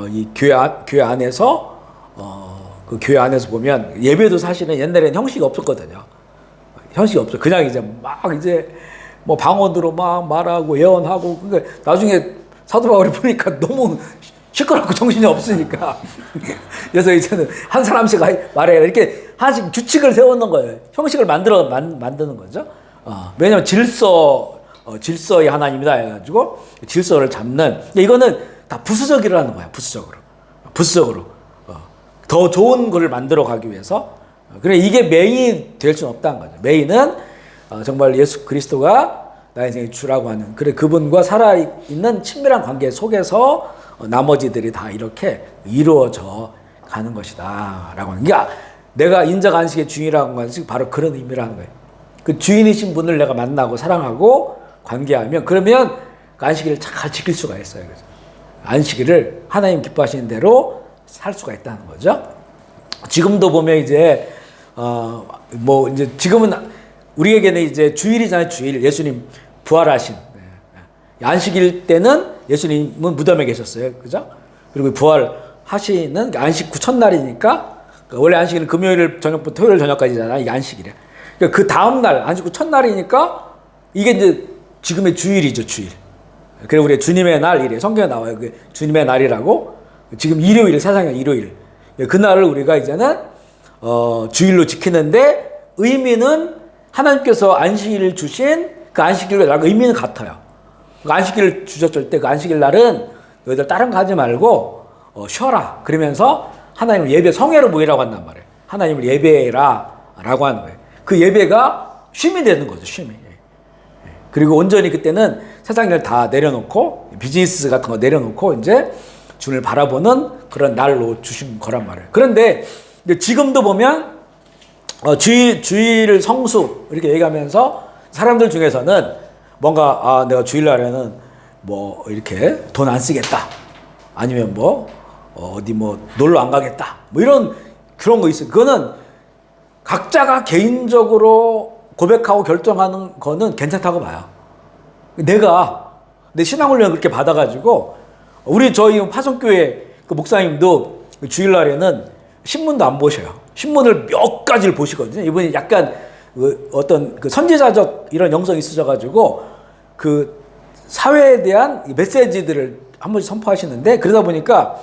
이 교회 안에서 그 교회 안에서 보면 예배도 사실은 옛날에는 형식이 없었거든요. 형식이 없어. 그냥 이제 방언으로 막 말하고 예언하고. 그러니까 나중에 사도 바울이 보니까 너무 시끄럽고 정신이 없으니까. 그래서 이제는 한 사람씩 말해야 이렇게 하나씩 규칙을 세우는 거예요. 형식을 만드는 거죠. 왜냐면 질서의 하나님이다 해가지고 질서를 잡는. 이거는 다 부수적이라는 거야. 부수적으로. 더 좋은 거를 만들어 가기 위해서. 그래 이게 메인이 될 수는 없다는 거죠. 메인은 정말 예수 그리스도가 나의 인생의 주라고 하는 그래 그분과 살아있는 친밀한 관계 속에서 나머지들이 다 이렇게 이루어져 가는 것이다 라고 하는 게 내가 인적 안식의 주인이라고 하는 것이 바로 그런 의미라는 거예요. 그 주인이신 분을 내가 만나고 사랑하고 관계하면 그러면 그 안식일을 잘 지킬 수가 있어요. 그래서 안식일을 하나님 기뻐하시는 대로 살 수가 있다는 거죠. 지금도 보면 이제 이제 지금은 우리에게는 이제 주일이잖아요. 주일. 예수님 부활하신. 안식일 때는 예수님은 무덤에 계셨어요. 그죠? 그리고 부활하시는 안식 후 첫날이니까 원래 안식일은 금요일 저녁부터 토요일 저녁까지잖아. 이게 안식일이야. 그러니까 그 다음날 안식 후 첫날이니까 이게 이제 지금의 주일이죠. 주일. 그리고 우리 주님의 날이래. 성경에 나와요. 그 주님의 날이라고. 지금 일요일, 세상에 일요일. 그날을 우리가 이제는 주일로 지키는데 의미는 하나님께서 안식일을 주신 그 안식일과 나랑 의미는 같아요. 그 안식일을 주셨을 때 그 안식일 날은 너희들 다른 거 하지 말고 쉬어라. 그러면서 하나님을 예배 성회로 모이라고 한단 말이에요. 하나님을 예배해라 라고 하는 거예요. 그 예배가 쉼이 되는 거죠. 쉼이. 그리고 온전히 그때는 세상 일 다 내려놓고 비즈니스 같은 거 내려놓고 이제 주님을 바라보는 그런 날로 주신 거란 말이에요. 그런데 지금도 보면 주일 성수 이렇게 얘기하면서 사람들 중에서는 뭔가 내가 주일날에는 뭐 이렇게 돈 안 쓰겠다 아니면 어디 놀러 안 가겠다 이런 그런 거 있어요. 그거는 각자가 개인적으로 고백하고 결정하는 거는 괜찮다고 봐요. 내가 내 신앙훈련을 그렇게 받아가지고 저희 파송교회 그 목사님도 주일날에는 신문도 안 보셔요. 신문을 몇 가지를 보시거든요. 이분이 약간 어떤 그 선지자적 이런 영성이 있으셔가지고 그 사회에 대한 메시지들을 한 번씩 선포하시는데 그러다 보니까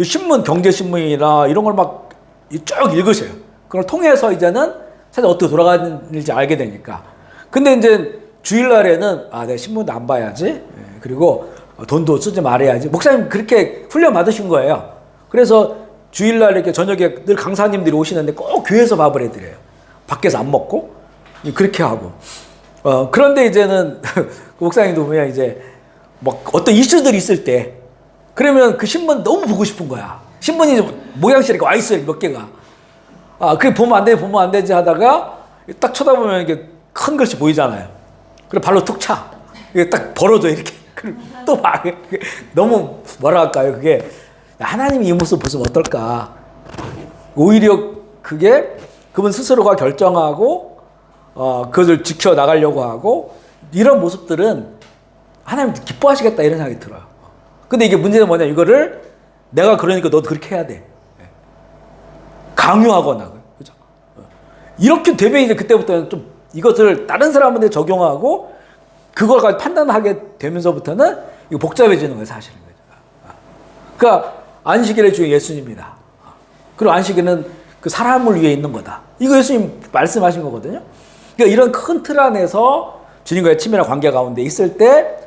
신문, 경제신문이나 이런 걸 막 쭉 읽으세요. 그걸 통해서 이제는 사실 어떻게 돌아가는지 알게 되니까. 근데 이제 주일날에는 내가 신문도 안 봐야지. 그리고 돈도 쓰지 말아야지. 목사님 그렇게 훈련 받으신 거예요. 그래서 주일날 이렇게 저녁에 늘 강사님들이 오시는데 꼭 교회에서 밥을 해드려요. 밖에서 안 먹고 그렇게 하고. 그런데 이제는 그 목사님도 보면 이제 어떤 이슈들이 있을 때 그러면 그 신문 너무 보고 싶은 거야. 신문이 모양실에 와 있어요. 몇 개가. 그게 보면 안 되지 하다가 딱 쳐다보면 이게 큰 글씨 보이잖아요. 그래 발로 툭 차. 이게 딱 벌어져 이렇게. 또 막 너무 뭐라 할까요? 그게 하나님이 이 모습 보시면 어떨까? 오히려 그게 그분 스스로가 결정하고 그것을 지켜 나가려고 하고 이런 모습들은 하나님 기뻐하시겠다 이런 생각이 들어요. 근데 이게 문제는 뭐냐? 이거를 내가 그러니까 너도 그렇게 해야 돼. 강요하거나 그죠? 이렇게 되면 이제 그때부터는 좀 이것을 다른 사람한테 적용하고 그걸 판단하게 되면서부터는 이거 복잡해지는 거예요, 사실은. 그러니까 안식일의 주인 예수님이다. 그리고 안식일은 그 사람을 위해 있는 거다. 이거 예수님 말씀하신 거거든요. 그러니까 이런 큰 틀 안에서 주님과의 친밀한 관계 가운데 있을 때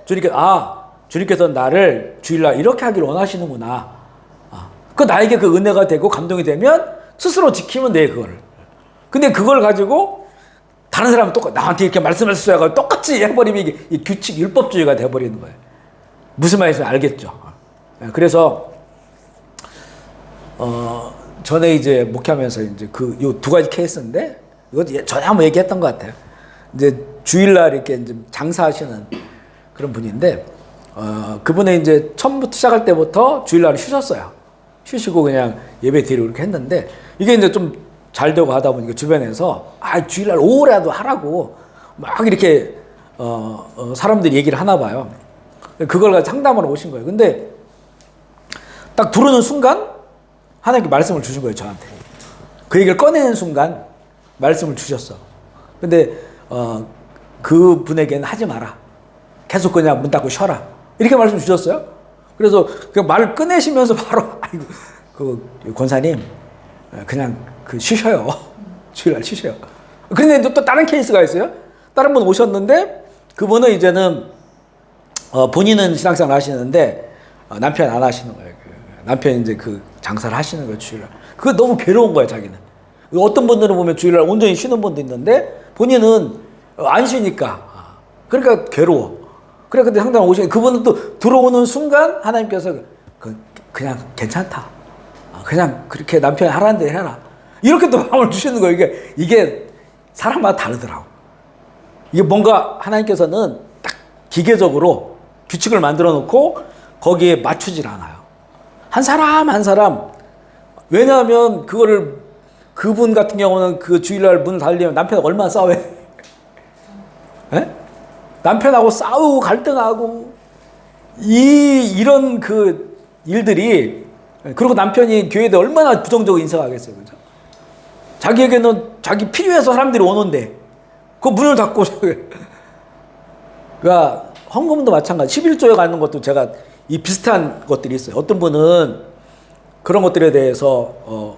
주님께서 나를 주일날 이렇게 하기를 원하시는구나. 그 나에게 그 은혜가 되고 감동이 되면 스스로 지키면 돼, 그거를. 근데 그걸 가지고 다른 사람은 나한테 이렇게 말씀하셨어요. 똑같이 해버리면 이게 규칙, 율법주의가 돼버리는 거예요. 무슨 말인지 알겠죠? 그래서, 전에 이제 목회하면서 이제 요 두 가지 케이스인데, 이거 전에 한번 얘기했던 것 같아요. 이제 주일날 이렇게 이제 장사하시는 그런 분인데, 그분은 이제 처음부터 시작할 때부터 주일날 쉬셨어요. 쉬시고 그냥 예배 드리고 이렇게 했는데, 이게 이제 좀 잘 되고 하다 보니까 주변에서 주일날 오후라도 하라고 막 이렇게 사람들이 얘기를 하나 봐요. 그걸 가지고 상담하러 오신 거예요. 근데 딱 들어오는 순간 하나님께 말씀을 주신 거예요, 저한테. 그 얘기를 꺼내는 순간 말씀을 주셨어. 근데 그 분에게는 하지 마라. 계속 그냥 문 닫고 쉬어라. 이렇게 말씀 주셨어요. 그래서 그 말을 꺼내시면서 바로 아이고 그 권사님 그냥 그 쉬셔요. 주일날 쉬셔요. 그런데 또 다른 케이스가 있어요. 다른 분 오셨는데 그분은 이제는 본인은 신앙생활 하시는데 남편 안 하시는 거예요. 남편이 이제 그 장사를 하시는 거예요, 주일날. 그거 너무 괴로운 거예요, 자기는. 어떤 분들은 보면 주일날 온전히 쉬는 분도 있는데 본인은 안 쉬니까. 그러니까 괴로워. 그래, 근데 상담 오시니 그분은 또 들어오는 순간 하나님께서 그냥 괜찮다. 그냥 그렇게 남편이 하라는 대로 해라. 이렇게 또 마음을 주시는 거예요. 이게 사람마다 다르더라고. 이게 뭔가 하나님께서는 딱 기계적으로 규칙을 만들어 놓고 거기에 맞추질 않아요. 한 사람 한 사람. 왜냐하면 그분 같은 경우는 그 주일날 문 닫으려면 남편하고 얼마나 싸워야 돼? 에? 남편하고 싸우고 갈등하고 이런 그 일들이, 그리고 남편이 교회에 얼마나 부정적으로 인식하겠어요, 그죠? 자기에게는 자기 필요해서 사람들이 오는데 그 문을 닫고 그러니까 헌금도 마찬가지. 11조에 가는 것도 제가 이 비슷한 것들이 있어요. 어떤 분은 그런 것들에 대해서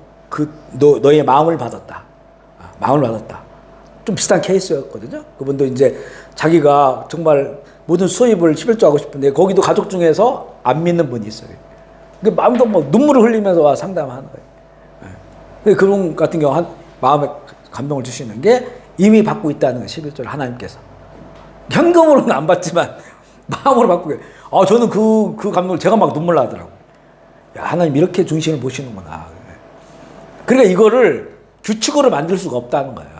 너의 마음을 받았다. 마음을 받았다. 좀 비슷한 케이스였거든요. 그분도 이제 자기가 정말 모든 수입을 11조 하고 싶은데 거기도 가족 중에서 안 믿는 분이 있어요. 그 마음도 뭐 눈물을 흘리면서 와 상담하는 거예요. 그분 같은 경우 마음에 감동을 주시는 게 이미 받고 있다는 거예요. 11조를 하나님께서. 현금으로는 안 받지만 마음으로 받고 계세요. 저는 그 감동을 제가 막 눈물 나더라고요. 야, 하나님 이렇게 중심을 보시는구나. 그러니까 이거를 규칙으로 만들 수가 없다는 거예요.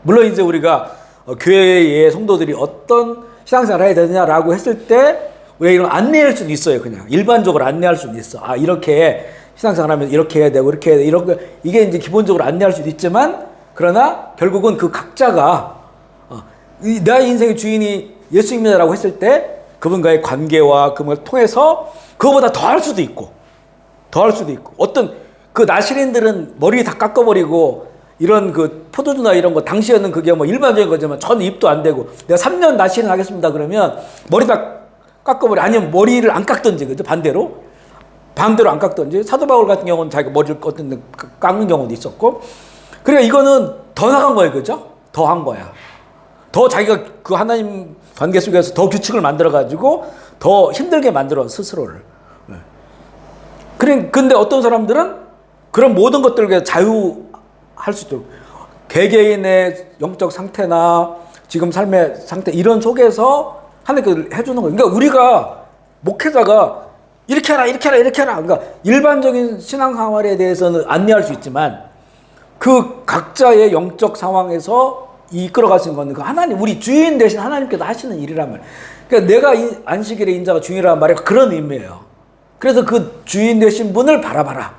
물론 이제 우리가 교회의 성도들이 어떤 신앙생활을 해야 되느냐라고 했을 때 우리가 이런 안내할 수도 있어요. 그냥 일반적으로 안내할 수도 있어. 이렇게 신앙생활하면 이렇게 해야 되고 이렇게 해야 돼. 이런 거 이게 이제 기본적으로 안내할 수도 있지만, 그러나 결국은 그 각자가 나의 인생의 주인이 예수님이라고 했을 때 그분과의 관계와 그걸 통해서 그거보다 더 할 수도 있고 어떤 그 나시린들은 머리 다 깎아버리고 이런 그 포도주나 이런 거 당시에는 그게 뭐 일반적인 거지만 전 입도 안 되고 내가 3년 나시린 하겠습니다 그러면 머리 다 깎아버려. 아니면 머리를 안 깎던지, 그죠? 반대로 안 깎던지. 사도 바울 같은 경우는 자기가 머리를 깎는 경우도 있었고. 그러니까 이거는 더 나간 거예요, 그죠? 더 한 거야. 더 자기가 그 하나님 관계 속에서 더 규칙을 만들어가지고 더 힘들게 만들어, 스스로를. 근데 어떤 사람들은 그런 모든 것들을 자유할 수도 있고, 개개인의 영적 상태나 지금 삶의 상태 이런 속에서 하나님께서 해주는 거예요. 그러니까 우리가 목회자가 이렇게 해라. 그러니까 일반적인 신앙생활에 대해서는 안내할 수 있지만 그 각자의 영적 상황에서 이끌어가시는 건 그 하나님, 우리 주인 대신 하나님께서 하시는 일이란 말이에요. 그러니까 내가 안식일의 인자가 주인이라는 말이 그런 의미예요. 그래서 그 주인 되신 분을 바라봐라.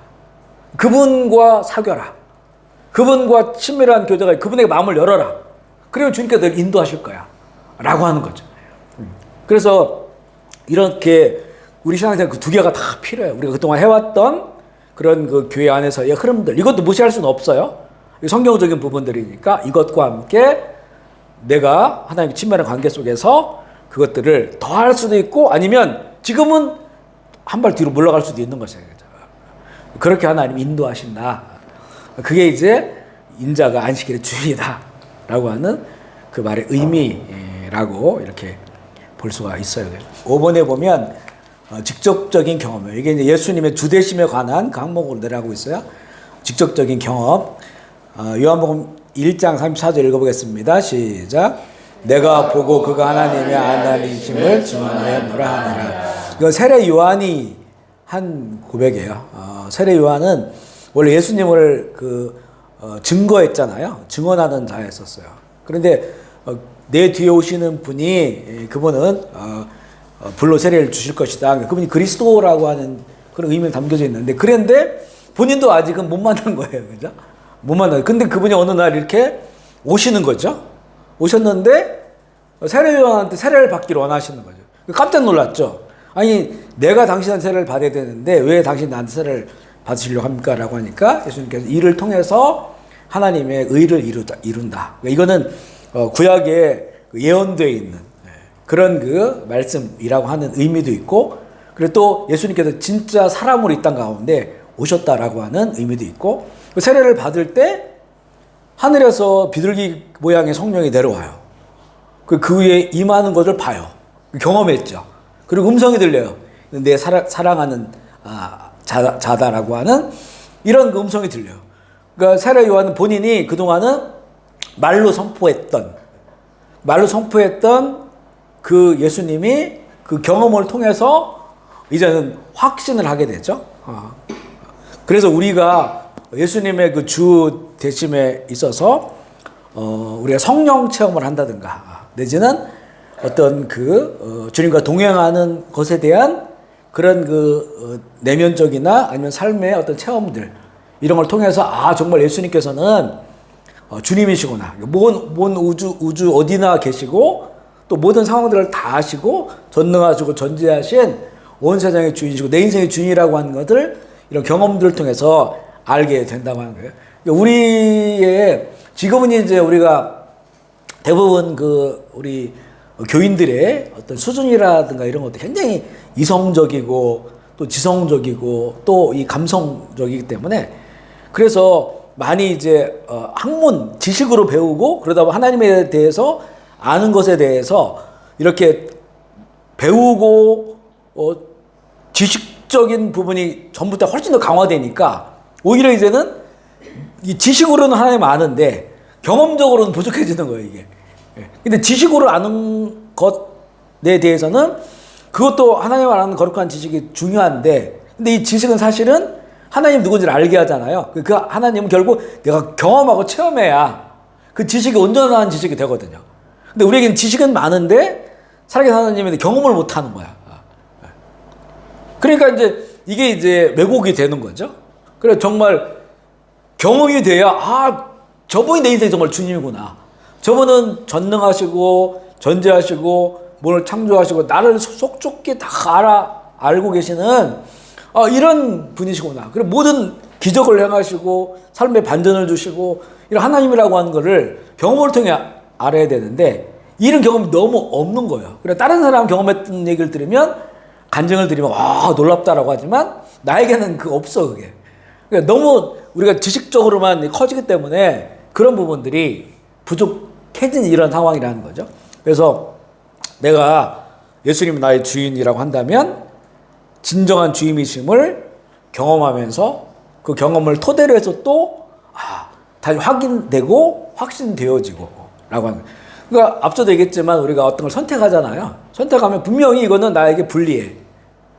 그분과 사귀어라. 그분과 친밀한 교제가, 그분에게 마음을 열어라. 그러면 주님께서 늘 인도하실 거야. 라고 하는 거죠. 그래서 이렇게 우리 신앙생활 그 두 개가 다 필요해요. 우리가 그동안 해왔던 그런 그 교회 안에서의 흐름들, 이것도 무시할 수는 없어요. 성경적인 부분들이니까 이것과 함께 내가 하나님과 친밀한 관계 속에서 그것들을 더 할 수도 있고, 아니면 지금은 한 발 뒤로 물러갈 수도 있는 것이에요. 그렇게 하나님 인도하신다. 그게 이제 인자가 안식일의 주인이다 라고 하는 그 말의 의미라고 이렇게 볼 수가 있어요. 5번에 보면 직접적인 경험이에요. 이게 이제 예수님의 주되심에 관한 그 항목으로 내려가고 있어요. 직접적인 경험. 요한복음 1장 34절 읽어보겠습니다. 시작. 내가 보고 그가 하나님의 아들이심을 증언하였노라 하니라. 이건 세례 요한이 한 고백이에요. 세례 요한은 원래 예수님을 증거했잖아요. 증언하는 자였었어요. 그런데 내 뒤에 오시는 분이, 그분은 불로 세례를 주실 것이다. 그분이 그리스도라고 하는 그런 의미가 담겨져 있는데, 그런데 본인도 아직은 못 만난 거예요. 그죠? 못 만나요. 근데 그분이 어느 날 이렇게 오시는 거죠. 오셨는데 세례 요한한테 세례를 받기를 원하시는 거죠. 깜짝 놀랐죠. 아니, 내가 당신한테 세례를 받아야 되는데 왜 당신 나한테 세례를 받으시려고 합니까? 라고 하니까 예수님께서 이를 통해서 하나님의 의를 이룬다. 이거는 구약에 예언되어 있는 그런 그 말씀이라고 하는 의미도 있고, 그리고 또 예수님께서 진짜 사람으로 이 땅 가운데 오셨다라고 하는 의미도 있고, 그 세례를 받을 때 하늘에서 비둘기 모양의 성령이 내려와요. 그 위에 임하는 것을 봐요. 경험했죠. 그리고 음성이 들려요. 내 사랑하는 자다라고 하는 이런 그 음성이 들려요. 그러니까 세례 요한은 본인이 그동안은 말로 선포했던 그 예수님이 그 경험을 통해서 이제는 확신을 하게 되죠. 그래서 우리가 예수님의 그 주 되심에 있어서 우리가 성령 체험을 한다든가 내지는 어떤 주님과 동행하는 것에 대한 그런 내면적이나 아니면 삶의 어떤 체험들 이런 걸 통해서 정말 예수님께서는 주님이시구나. 먼 우주 어디나 계시고 또 모든 상황들을 다 아시고 전능하시고 전지하신 온 세상의 주인이시고 내 인생의 주인이라고 하는 것을 이런 경험들을 통해서 알게 된다고 하는 거예요. 우리의 지금은 이제 우리가 대부분 우리 교인들의 어떤 수준이라든가 이런 것도 굉장히 이성적이고 또 지성적이고 또 이 감성적이기 때문에 그래서 많이 이제 학문 지식으로 배우고 그러다 보면 하나님에 대해서 아는 것에 대해서 이렇게 배우고 지식적인 부분이 전부 다 훨씬 더 강화되니까 오히려 이제는 이 지식으로는 하나님 아는데 경험적으로는 부족해지는 거예요, 이게. 근데 지식으로 아는 것에 대해서는 그것도 하나님을 아는 거룩한 지식이 중요한데 근데 이 지식은 사실은 하나님 누군지를 알게 하잖아요. 그 하나님은 결국 내가 경험하고 체험해야 그 지식이 온전한 지식이 되거든요. 근데 우리에게는 지식은 많은데 살아계신 하나님한테 경험을 못 하는 거야. 그러니까 이게 이제 왜곡이 되는 거죠. 그래 정말 경험이 돼야 저분이 내 인생 정말 주님이구나. 저분은 전능하시고 전지하시고 뭘 창조하시고 나를 속좁게 다 알고 계시는 이런 분이시구나. 그리고 모든 기적을 행하시고 삶에 반전을 주시고 이런 하나님이라고 하는 거를 경험을 통해 알아야 되는데 이런 경험이 너무 없는 거예요. 그래 다른 사람 경험했던 얘기를 들으면 간증을 들으면 놀랍다라고 하지만 나에게는 없어 그게. 그러니까 너무 우리가 지식적으로만 커지기 때문에 그런 부분들이 부족해진 이런 상황이라는 거죠. 그래서 내가 예수님이 나의 주인이라고 한다면 진정한 주임이심을 경험하면서 그 경험을 토대로 해서 또 다시 확인되고 확신되어지고 라고 하는 거예요. 그러니까 앞서도 얘기했지만 우리가 어떤 걸 선택하잖아요. 선택하면 분명히 이거는 나에게 불리해.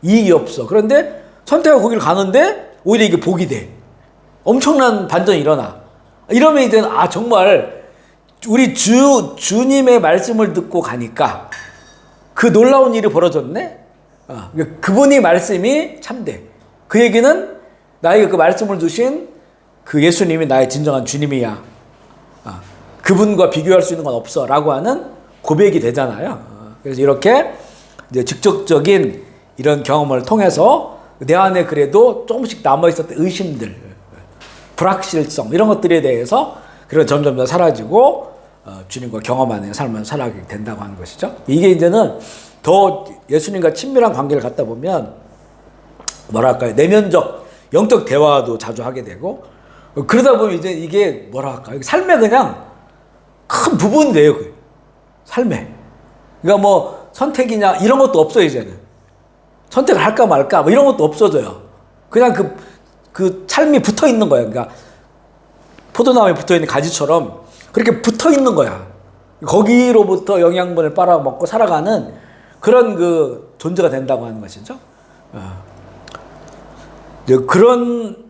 이익이 없어. 그런데 선택하고 거기를 가는데 오히려 이게 복이 돼. 엄청난 반전이 일어나. 이러면 이제는 정말 우리 주님의 말씀을 듣고 가니까 그 놀라운 일이 벌어졌네? 그분의 말씀이 참돼. 그 얘기는 나에게 그 말씀을 주신 그 예수님이 나의 진정한 주님이야. 그분과 비교할 수 있는 건 없어. 라고 하는 고백이 되잖아요. 그래서 이렇게 이제 직접적인 이런 경험을 통해서 내 안에 그래도 조금씩 남아있었던 의심들, 불확실성, 이런 것들에 대해서 그리고 점점 더 사라지고 주님과 경험하는 삶을 살아가게 된다고 하는 것이죠. 이게 이제는 더 예수님과 친밀한 관계를 갖다 보면 뭐랄까요, 내면적, 영적 대화도 자주 하게 되고 그러다 보면 이제 이게 뭐랄까요, 삶의 그냥 큰 부분이 돼요. 삶에. 그러니까 뭐 선택이냐 이런 것도 없어요. 이제는 선택을 할까 말까 뭐 이런 것도 없어져요. 그냥 그 삶이 붙어 있는 거예요. 그러니까 포도나무에 붙어 있는 가지처럼 그렇게 붙어 있는 거야. 거기로부터 영양분을 빨아먹고 살아가는 그런 존재가 된다고 하는 것이죠. 그런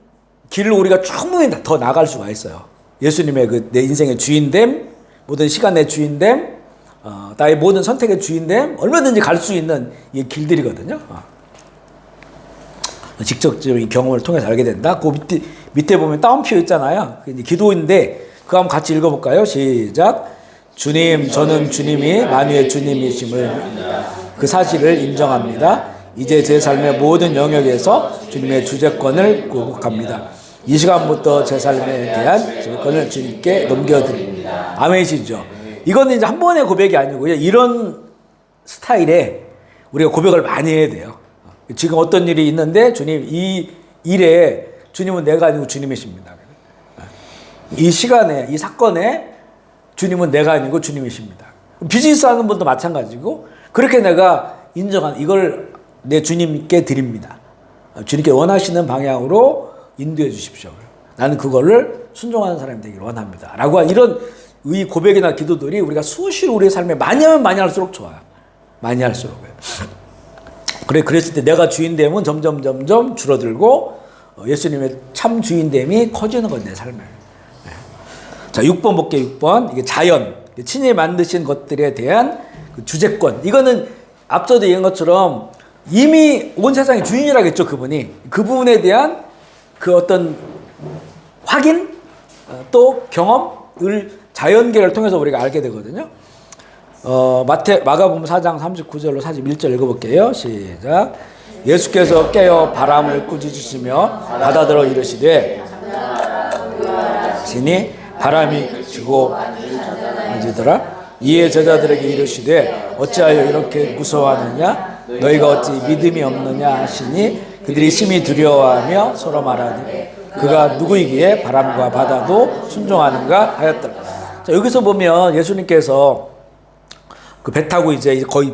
길을 우리가 충분히 더 나갈 수가 있어요. 예수님의 내 인생의 주인됨, 모든 시간의 주인됨, 나의 모든 선택의 주인됨, 얼마든지 갈 수 있는 이 길들이거든요. 직접적인 경험을 통해서 알게 된다. 그 밑에 보면 따옴표 있잖아요. 기도인데 그거 한번 같이 읽어볼까요? 시작. 주님, 저는 주님이 만유의 주님이심을 그 사실을 인정합니다. 이제 제 삶의 모든 영역에서 주님의 주재권을 고백합니다. 이 시간부터 제 삶에 대한 주재권을 주님께 넘겨드립니다. 아멘이시죠? 이거는 이제 한 번의 고백이 아니고요. 이런 스타일에 우리가 고백을 많이 해야 돼요. 지금 어떤 일이 있는데 주님 이 일에 주님은 내가 아니고 주님이십니다. 이 시간에 이 사건에 주님은 내가 아니고 주님이십니다. 비즈니스 하는 분도 마찬가지고 그렇게 내가 인정한 이걸 내 주님께 드립니다. 주님께 원하시는 방향으로 인도해 주십시오. 나는 그거를 순종하는 사람이 되기를 원합니다. 라고 이런 의 고백이나 기도들이 우리가 수시로 우리의 삶에 많이 하면 많이 할수록 좋아요. 많이 할수록. 그랬을 때 내가 주인됨은 점점 줄어들고 예수님의 참 주인됨이 커지는 건 내 삶에. 자, 6번 볼게요. 6번. 이게 자연. 친히 만드신 것들에 대한 그 주재권. 이거는 앞서도 얘기한 것처럼 이미 온 세상의 주인이라겠죠, 그분이. 그 부분에 대한 그 어떤 확인, 또 경험을 자연계를 통해서 우리가 알게 되거든요. 마가복음 4장 39절로 41절 읽어볼게요. 시작. 예수께서 깨어 바람을 꾸짖으시며 바다들어 이르시되 지니 바람이 지고 앉으더라. 이에 제자들에게 이르시되 어찌하여 이렇게 무서워하느냐 너희가 어찌 믿음이 없느냐 하시니 그들이 심히 두려워하며 서로 말하니 그가 누구이기에 바람과 바다도 순종하는가 하였더라. 자, 여기서 보면 예수님께서 그 배 타고 이제 거의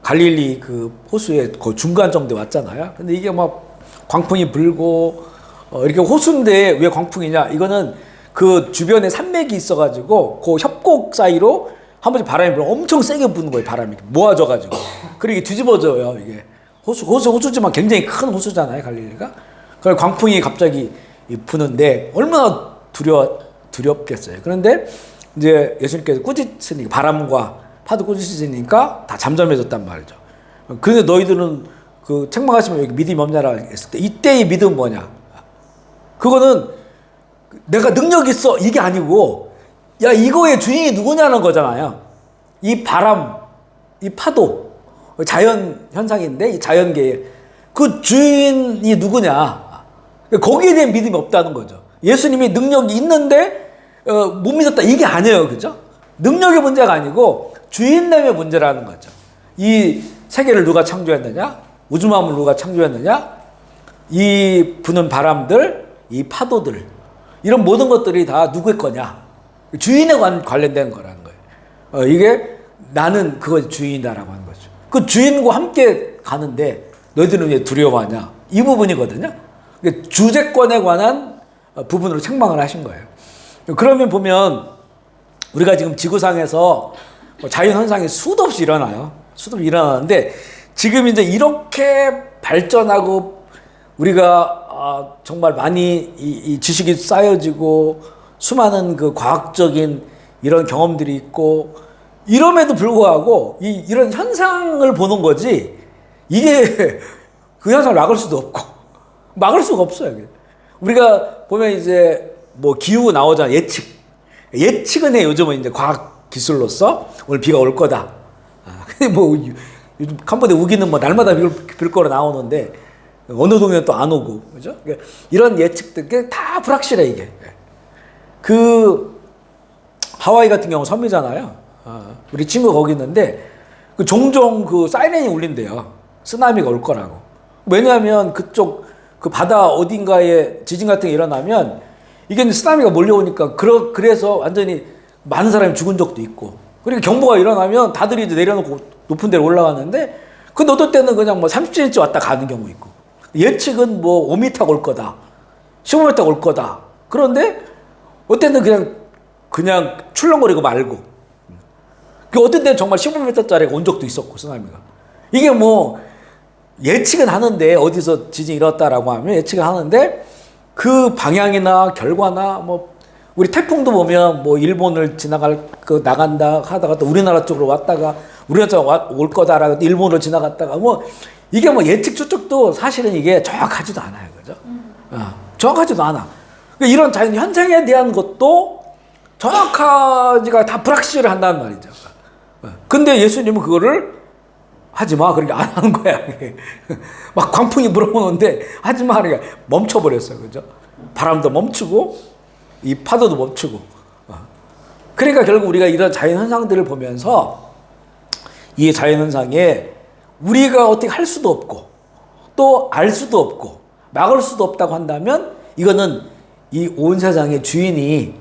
갈릴리 그 호수의 거의 중간 정도에 왔잖아요. 근데 이게 막 광풍이 불고 이렇게 호수인데 왜 광풍이냐? 이거는 그 주변에 산맥이 있어가지고 그 협곡 사이로 한 번씩 바람이 불어 엄청 세게 부는 거예요. 바람이 모아져가지고 그리고 뒤집어져요. 이게 호수지만 굉장히 큰 호수잖아요. 갈릴리가. 그래서 광풍이 갑자기 부는데 얼마나 두렵겠어요. 그런데 이제 예수님께서 꾸짖으니까 바람과 파도 꾸짖으니까 다 잠잠해졌단 말이죠. 그런데 너희들은 그 책망하시면 여기 믿음이 없냐라 했을 때 이때의 믿음은 뭐냐? 그거는 내가 능력 있어 이게 아니고 야 이거의 주인이 누구냐는 거잖아요. 이 바람, 이 파도, 자연 현상인데 이 자연계에 그 주인이 누구냐? 거기에 대한 믿음이 없다는 거죠. 예수님이 능력이 있는데 못 믿었다 이게 아니에요, 그죠? 능력의 문제가 아니고 주인됨의 문제라는 거죠. 이 세계를 누가 창조했느냐? 우주만물 누가 창조했느냐? 이 부는 바람들, 이 파도들 이런 모든 것들이 다 누구의 거냐? 주인에 관련된 거라는 거예요. 이게 나는 그거 주인이다라고 하는 거죠. 그 주인과 함께 가는데 너희들은 왜 두려워하냐? 이 부분이거든요. 주재권에 관한 부분으로 책망을 하신 거예요. 그러면 보면 우리가 지금 지구상에서 자연현상이 수도 없이 일어나요. 수도 없이 일어나는데 지금 이제 이렇게 발전하고 우리가 정말 많이 이 지식이 쌓여지고 수많은 그 과학적인 이런 경험들이 있고 이럼에도 불구하고 이런 현상을 보는 거지 이게 그 현상을 막을 수도 없고 막을 수가 없어요. 우리가 보면 이제 뭐 기후 나오잖아. 예측은 해. 요즘은 이제 과학 기술로서 오늘 비가 올 거다. 근데 뭐 요즘 캄보디아 우기는 뭐 날마다 빌 거로 나오는데 어느 동네는 또 안 오고 그죠? 그러니까 이런 예측들 다 불확실해 이게. 그 하와이 같은 경우 섬이잖아요. 우리 친구 거기 있는데 그 종종 그 사이렌이 울린대요. 쓰나미가 올 거라고. 왜냐하면 그쪽 그 바다 어딘가에 지진 같은 게 일어나면 이게 쓰나미가 몰려오니까 그래서 완전히 많은 사람이 죽은 적도 있고 그리고 경보가 일어나면 다들 이제 내려놓고 높은 데로 올라가는데 근데 어떨 때는 그냥 뭐 30cm 왔다 가는 경우 있고 예측은 뭐 5m 올 거다 15m 올 거다 그런데 어떤 때는 그냥 출렁거리고 말고 어떤 때는 정말 15m짜리가 온 적도 있었고 쓰나미가 이게 뭐 예측은 하는데 어디서 지진이 일어났다라고 하면 예측을 하는데 그 방향이나 결과나 뭐 우리 태풍도 보면 뭐 일본을 나간다 하다가 또 우리나라 쪽으로 왔다가 우리나라 쪽으로 올 거다라고 일본으로 지나갔다가 뭐 이게 뭐 예측 추측도 사실은 이게 정확하지도 않아요, 그죠? 정확하지도 않아. 그러니까 이런 자연 현상에 대한 것도 정확하지가 다 불확실을 한다는 말이죠. 근데 예수님은 그거를 하지 마. 그렇게 안 하는 거야. 막 광풍이 불어오는데 하지 마. 그러니까 멈춰버렸어요. 그죠? 바람도 멈추고, 이 파도도 멈추고. 그러니까 결국 우리가 이런 자연현상들을 보면서 이 자연현상에 우리가 어떻게 할 수도 없고, 또 알 수도 없고 막을 수도 없다고 한다면 이거는 이 온 세상의 주인이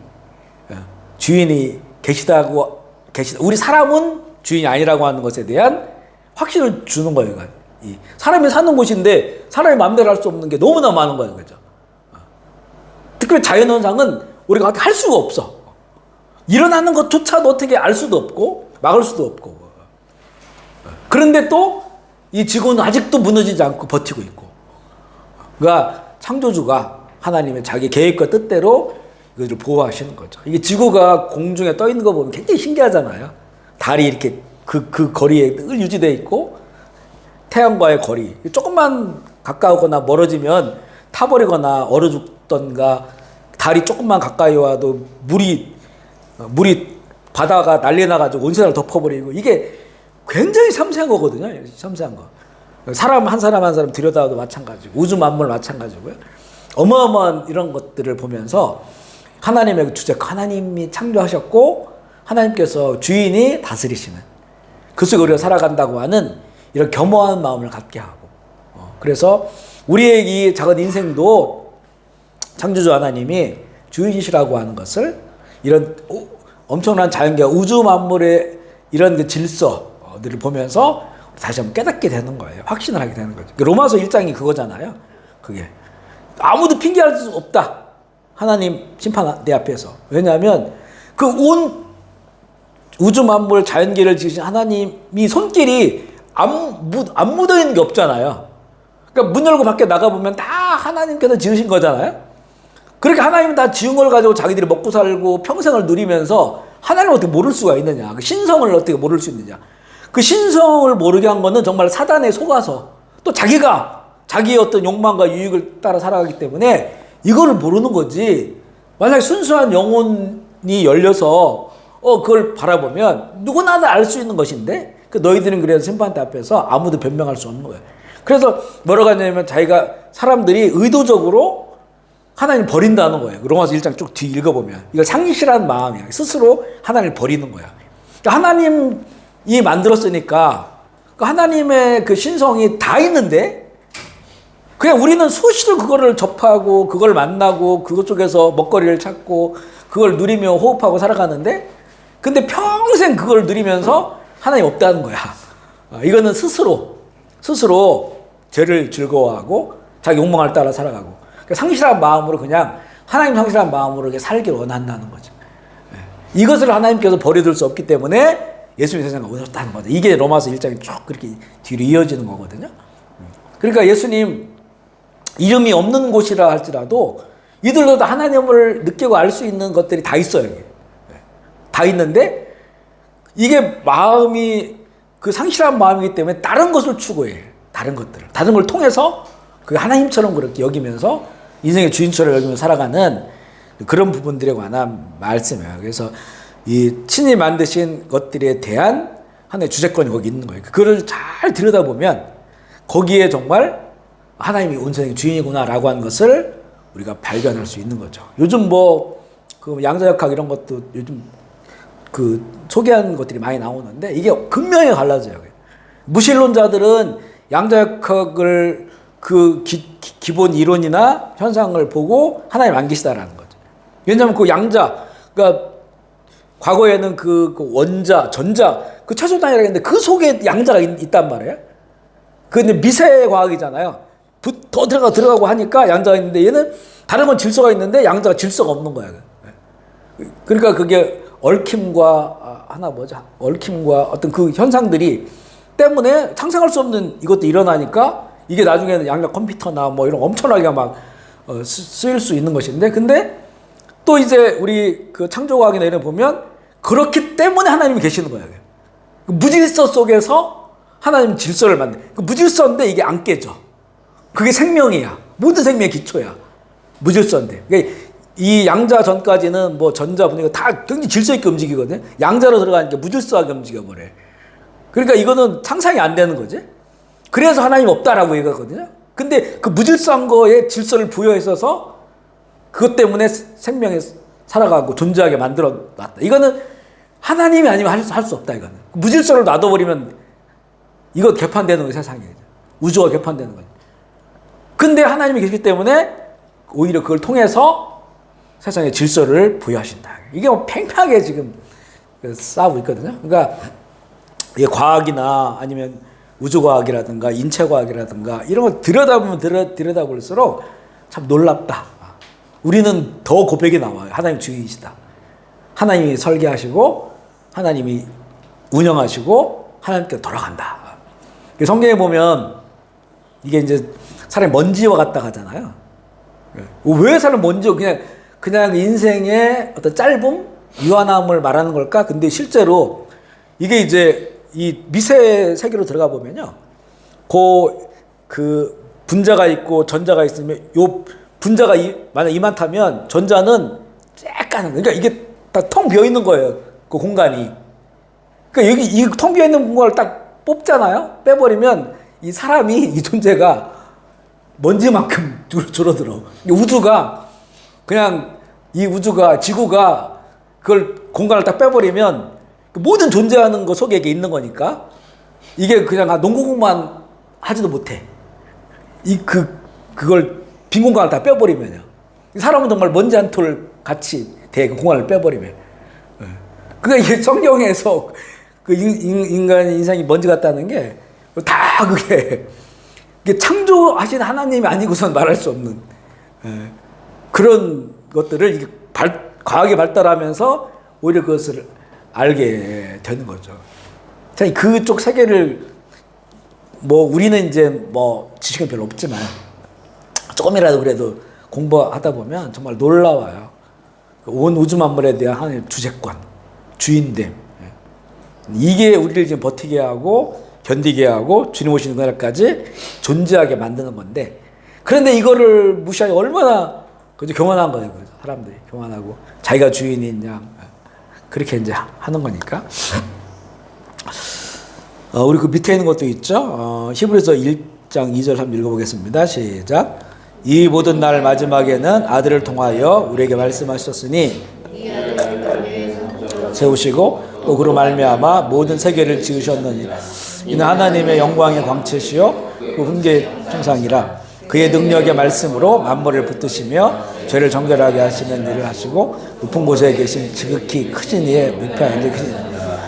계시다. 우리 사람은 주인이 아니라고 하는 것에 대한 확신을 주는 거예요. 이 사람이 사는 곳인데 사람이 마음대로 할 수 없는 게 너무나 많은 거예요. 그죠? 특히 자연현상은 우리가 할 수가 없어. 일어나는 것조차도 어떻게 알 수도 없고 막을 수도 없고. 그런데 또 이 지구는 아직도 무너지지 않고 버티고 있고. 그러니까 창조주가 하나님의 자기 계획과 뜻대로 이것을 보호하시는 거죠. 이게 지구가 공중에 떠 있는 거 보면 굉장히 신기하잖아요. 달이 이렇게 그 거리에 늘 유지되어 있고 태양과의 거리 조금만 가까우거나 멀어지면 타버리거나 얼어 죽던가 달이 조금만 가까이 와도 물이 바다가 난리 나가지고 온 세상을 덮어버리고 이게 굉장히 섬세한 거거든요. 섬세한 거. 사람 한 사람 들여다봐도 마찬가지고 우주 만물 마찬가지고요. 어마어마한 이런 것들을 보면서 하나님의 주제, 하나님이 창조하셨고 하나님께서 주인이 다스리시는 그 속에 우리가 살아간다고 하는 이런 겸허한 마음을 갖게 하고 그래서 우리의 이 작은 인생도 창조주 하나님이 주인이시라고 하는 것을 이런 엄청난 자연계와 우주 만물의 이런 그 질서들을 보면서 다시 한번 깨닫게 되는 거예요. 확신을 하게 되는 거죠. 로마서 1장이 그거잖아요. 그게 아무도 핑계할 수 없다. 하나님 심판 내 앞에서. 왜냐하면 그 온 우주 만물 자연계를 지으신 하나님이 손길이 안 묻어 있는 게 없잖아요. 그러니까 문 열고 밖에 나가보면 다 하나님께서 지으신 거잖아요. 그렇게 하나님은 다 지은 걸 가지고 자기들이 먹고 살고 평생을 누리면서 하나님을 어떻게 모를 수가 있느냐. 그 신성을 어떻게 모를 수 있느냐. 그 신성을 모르게 한 거는 정말 사단에 속아서 또 자기가 자기의 어떤 욕망과 유익을 따라 살아가기 때문에 이거를 모르는 거지. 만약에 순수한 영혼이 열려서 그걸 바라보면 누구나 다 알 수 있는 것인데 너희들은 그래서 심판대 앞에서 아무도 변명할 수 없는 거예요. 그래서 뭐라고 하냐면 자기가 사람들이 의도적으로 하나님을 버린다는 거예요. 로마서 1장 쭉 뒤 읽어보면 이걸 상실한 마음이야. 스스로 하나님을 버리는 거야. 그러니까 하나님이 만들었으니까 그 하나님의 그 신성이 다 있는데 그냥 우리는 수시로 그거를 접하고 그걸 만나고 그것 쪽에서 먹거리를 찾고 그걸 누리며 호흡하고 살아가는데 근데 평생 그걸 누리면서 하나님 없다는 거야. 이거는 스스로 죄를 즐거워하고 자기 욕망을 따라 살아가고 상실한 마음으로 그냥 하나님 상실한 마음으로 살길 원한다는 거죠. 이것을 하나님께서 버려둘 수 없기 때문에 예수님 세상에 오셨다는 거죠. 이게 로마서 1장이 쭉 그렇게 뒤로 이어지는 거거든요. 그러니까 예수님 이름이 없는 곳이라 할지라도 이들도 다 하나님을 느끼고 알 수 있는 것들이 다 있어요. 다 있는데 이게 마음이 그 상실한 마음이기 때문에 다른 것을 추구해. 다른 걸 통해서 그 하나님처럼 그렇게 여기면서 인생의 주인처럼 여기면서 살아가는 그런 부분들에 관한 말씀이에요. 그래서 이 친히 만드신 것들에 대한 하나의 주제권이 거기 있는 거예요. 그거를 잘 들여다보면 거기에 정말 하나님이 온 세상의 주인이구나라고 하는 것을 우리가 발견할 수 있는 거죠. 요즘 그 양자역학 이런 것도 요즘 그 소개하는 것들이 많이 나오는데 이게 극명히 갈라져요. 무신론자들은 양자역학을 그 기본 이론이나 현상을 보고 하나님 안 계시다라는 거죠. 왜냐하면 그 양자, 그러니까 과거에는 그 원자, 전자, 그 최소단위라고 했는데 그 속에 양자가 있단 말이에요. 근데 미세 과학이잖아요. 더 들어가고 하니까 양자가 있는데 얘는 다른 건 질서가 있는데 양자가 질서가 없는 거야. 그러니까 그게 얽힘과 얽힘과 어떤 그 현상들이 때문에 상상할 수 없는 이것도 일어나니까 이게 나중에는 양자 컴퓨터나 이런 엄청나게 막 쓰일 수 있는 것인데 근데 또 이제 우리 그 창조과학이나 이런 보면 그렇기 때문에 하나님이 계시는 거예요. 그 무질서 속에서 하나님 질서를 만든 그 무질서인데 이게 안 깨져. 그게 생명이야. 모든 생명의 기초야. 무질서인데. 그러니까 이 양자 전까지는 전자 분위기가 다 굉장히 질서 있게 움직이거든요. 양자로 들어가니까 무질서하게 움직여버려. 그러니까 이거는 상상이 안 되는 거지. 그래서 하나님 없다라고 얘기하거든요. 근데 그 무질서한 거에 질서를 부여했어서 그것 때문에 생명이 살아가고 존재하게 만들어 놨다. 이거는 하나님이 아니면 할 수 없다. 이거는 무질서를 놔둬버리면 이거 개판되는 거예요. 세상에. 우주가 개판되는 거예요. 근데 하나님이 계시기 때문에 오히려 그걸 통해서 세상에 질서를 부여하신다. 이게 뭐 팽팽하게 지금 싸우고 있거든요. 그러니까 이게 과학이나 아니면 우주과학이라든가 인체과학이라든가 이런 걸 들여다볼수록 참 놀랍다. 우리는 더 고백이 나와요. 하나님 주인이시다. 하나님이 설계하시고 하나님이 운영하시고 하나님께 돌아간다. 성경에 보면 이게 이제 사람이 먼지와 같다 하잖아요. 왜 사람 먼지, 그냥 인생의 어떤 짧음, 유한함을 말하는 걸까? 근데 실제로 이게 이제 이 미세 세계로 들어가 보면요. 그 분자가 있고 전자가 있으면 요 분자가 만약 이만타면 전자는 쬐깐, 그러니까 이게 다 텅 비어 있는 거예요. 그 공간이. 그러니까 여기 이 텅 비어 있는 공간을 딱 뽑잖아요. 빼버리면 이 사람이, 이 존재가 먼지만큼 줄어들어. 우주가 그냥 이 우주가, 지구가 그걸 공간을 딱 빼버리면 모든 존재하는 것 속에 있는 거니까 이게 그냥 농구공만 하지도 못해. 그걸 빈 공간을 다 빼버리면요. 사람은 정말 먼지 한 톨 같이 돼, 그 공간을 빼버리면. 그러니까 이게 성경에서 그 인간 인생이 먼지 같다는 게 다 그게 창조하신 하나님이 아니고선 말할 수 없는 그런 것들을 이게 과학이 발달하면서 오히려 그것을 알게 되는 거죠. 자, 그쪽 세계를 뭐 우리는 이제 뭐 지식은 별로 없지만 조금이라도 그래도 공부하다 보면 정말 놀라워요. 온 우주 만물에 대한 하나님의 주재권, 주인됨. 이게 우리를 지금 버티게 하고 견디게 하고 주님 오시는 그날까지 존재하게 만드는 건데, 그런데 이거를 무시하기 얼마나 교만한 거예요. 사람들이 교만하고 자기가 주인인 양 그렇게 이제 하는 거니까. 우리 그 밑에 있는 것도 있죠. 히브리서 1장 2절 한번 읽어보겠습니다. 시작. 이 모든 날 마지막에는 아들을 통하여 우리에게 말씀하셨으니 세우시고 또 그로 말미암아 모든 세계를 지으셨느니 이는 하나님의 영광의 광채시요 그 훈계의 형상이라. 그의 능력의 말씀으로 만물을 붙드시며 죄를 정결하게 하시는 일을 하시고 높은 곳에 계신 지극히 크신 이의 무표한 일을 크신.